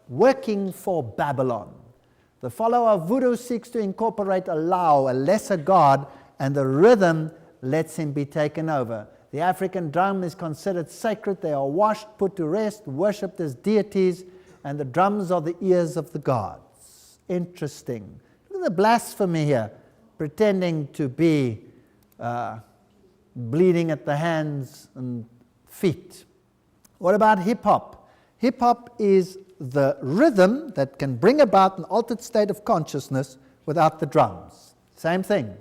working for Babylon. The follower of voodoo seeks to incorporate a Lao, a lesser god, and the rhythm lets him be taken over. The African drum is considered sacred. They are washed, put to rest, worshipped as deities, and the drums are the ears of the gods. Interesting. Look at the blasphemy here, pretending to be bleeding at the hands and feet. What about hip-hop? Hip-hop is the rhythm that can bring about an altered state of consciousness without the drums. Same thing.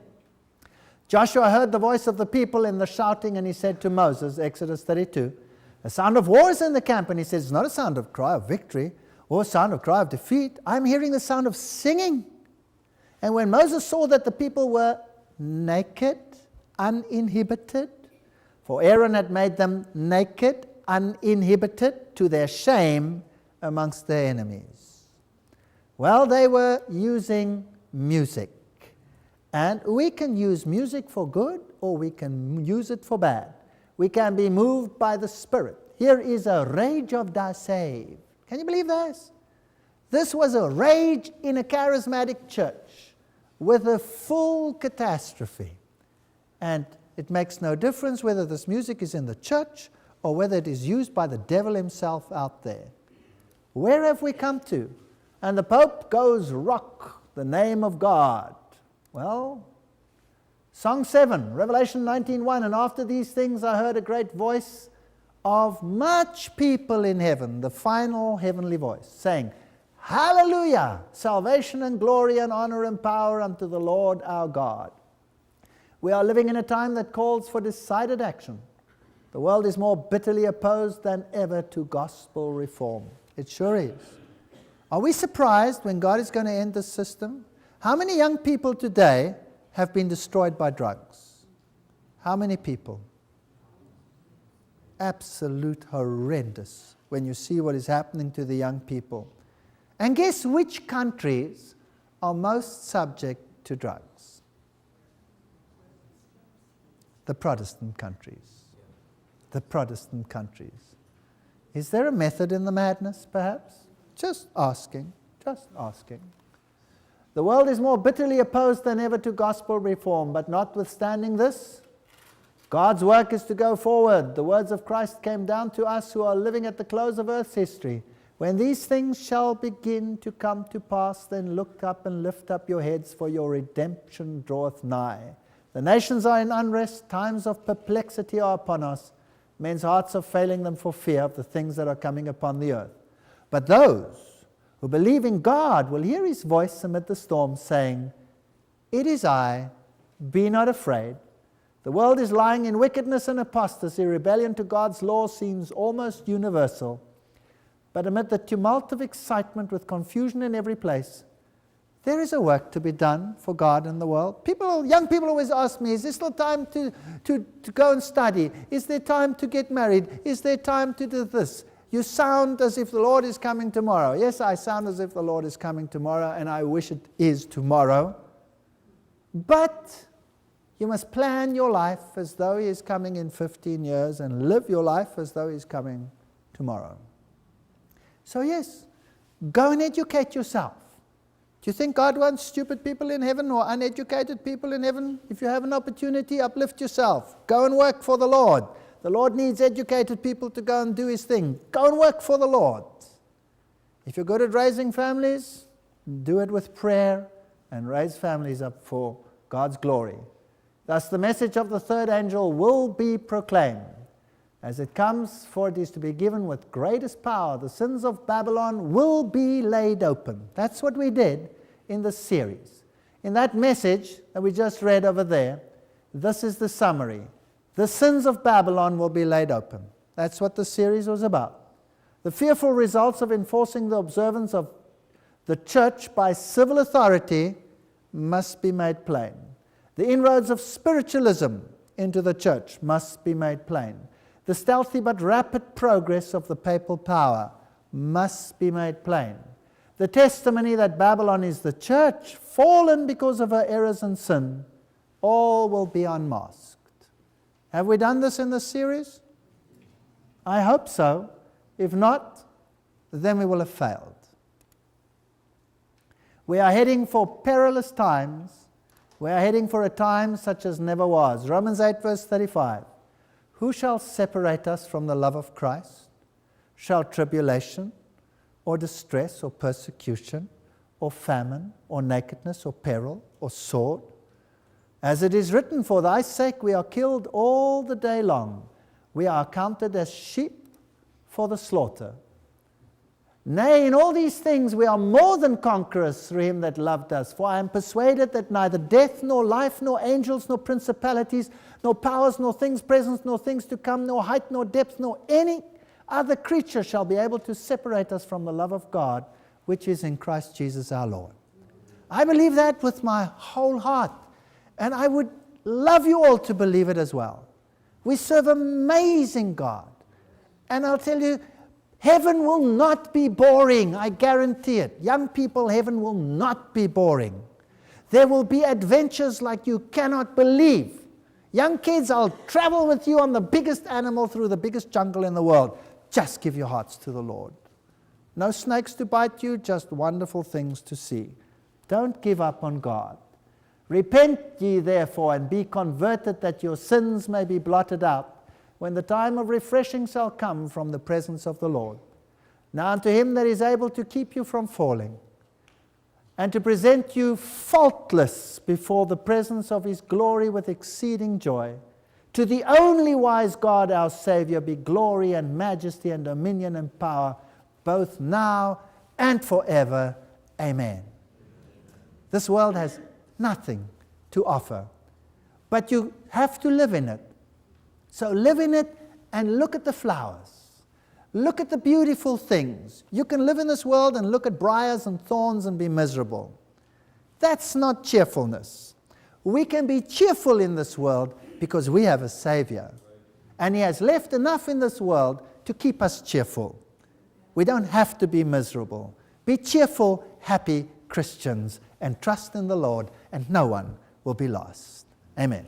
Joshua heard the voice of the people in the shouting, and he said to Moses, Exodus 32, a sound of war is in the camp. And he says, it's not a sound of cry of victory or a sound of cry of defeat. I'm hearing the sound of singing. And when Moses saw that the people were naked, uninhibited, for Aaron had made them naked, uninhibited, to their shame amongst their enemies. Well, they were using music. And we can use music for good, or we can use it for bad. We can be moved by the Spirit. Here is a rage of the saved. Can you believe this? This was a rage in a charismatic church with a full catastrophe. And it makes no difference whether this music is in the church or whether it is used by the devil himself out there. Where have we come to? And the Pope goes rock the name of God. Well, Song 7, Revelation 19:1, and after these things I heard a great voice of much people in heaven, the final heavenly voice, saying, Hallelujah! Salvation and glory and honor and power unto the Lord our God. We are living in a time that calls for decided action. The world is more bitterly opposed than ever to gospel reform. It sure is. Are we surprised when God is going to end this system? How many young people today have been destroyed by drugs? How many people? Absolute horrendous when you see what is happening to the young people. And guess which countries are most subject to drugs? The Protestant countries. The Protestant countries. Is there a method in the madness, perhaps? Just asking, just asking. The world is more bitterly opposed than ever to gospel reform, but notwithstanding this, God's work is to go forward. The words of Christ came down to us who are living at the close of earth's history. When these things shall begin to come to pass, then look up and lift up your heads, for your redemption draweth nigh. The nations are in unrest, times of perplexity are upon us. Men's hearts are failing them for fear of the things that are coming upon the earth. But those who believe in God will hear his voice amid the storm, saying, It is I, be not afraid. The world is lying in wickedness and apostasy. Rebellion to God's law seems almost universal. But amid the tumult of excitement with confusion in every place, there is a work to be done for God in the world. Young people always ask me, is this the time to go and study? Is there time to get married? Is there time to do this? You sound as if the Lord is coming tomorrow. Yes, I sound as if the Lord is coming tomorrow, and I wish it is tomorrow. But you must plan your life as though he is coming in 15 years and live your life as though he is coming tomorrow. So yes, go and educate yourself. Do you think God wants stupid people in heaven or uneducated people in heaven? If you have an opportunity, uplift yourself. Go and work for the Lord. The Lord needs educated people to go and do his thing. Go and work for the Lord. If you're good at raising families, do it with prayer and raise families up for God's glory. Thus the message of the third angel will be proclaimed. as it comes, for it is to be given with greatest power. The sins of Babylon will be laid open. That's what we did in the series. In that message that we just read over there, this is the summary. The sins of Babylon will be laid open. That's what the series was about. The fearful results of enforcing the observance of the church by civil authority must be made plain. The inroads of spiritualism into the church must be made plain. The stealthy but rapid progress of the papal power must be made plain. The testimony that Babylon is the church, fallen because of her errors and sin, all will be unmasked. Have we done this in this series? I hope so. If not, then we will have failed. We are heading for perilous times. We are heading for a time such as never was. Romans 8 verse 35. Who shall separate us from the love of Christ? Shall tribulation, or distress, or persecution, or famine, or nakedness, or peril, or sword? As it is written, for thy sake we are killed all the day long. We are counted as sheep for the slaughter. Nay, in all these things we are more than conquerors through him that loved us. For I am persuaded that neither death, nor life, nor angels, nor principalities, nor powers, nor things present, nor things to come, nor height, nor depth, nor any other creature shall be able to separate us from the love of God, which is in Christ Jesus our Lord. I believe that with my whole heart. And I would love you all to believe it as well. We serve an amazing God. And I'll tell you, heaven will not be boring, I guarantee it. Young people, heaven will not be boring. There will be adventures like you cannot believe. Young kids, I'll travel with you on the biggest animal through the biggest jungle in the world. Just give your hearts to the Lord. No snakes to bite you, just wonderful things to see. Don't give up on God. Repent ye therefore, and be converted, that your sins may be blotted out, when the time of refreshing shall come from the presence of the Lord. Now unto him that is able to keep you from falling, and to present you faultless before the presence of his glory with exceeding joy, to the only wise God our Savior be glory and majesty and dominion and power, both now and forever. Amen. This world has nothing to offer, but you have to live in it. So live in it and look at the flowers. Look at the beautiful things. You can live in this world and look at briars and thorns and be miserable. That's not cheerfulness. We can be cheerful in this world because we have a Savior. And he has left enough in this world to keep us cheerful. We don't have to be miserable. Be cheerful, happy Christians, and trust in the Lord, and no one will be lost. Amen.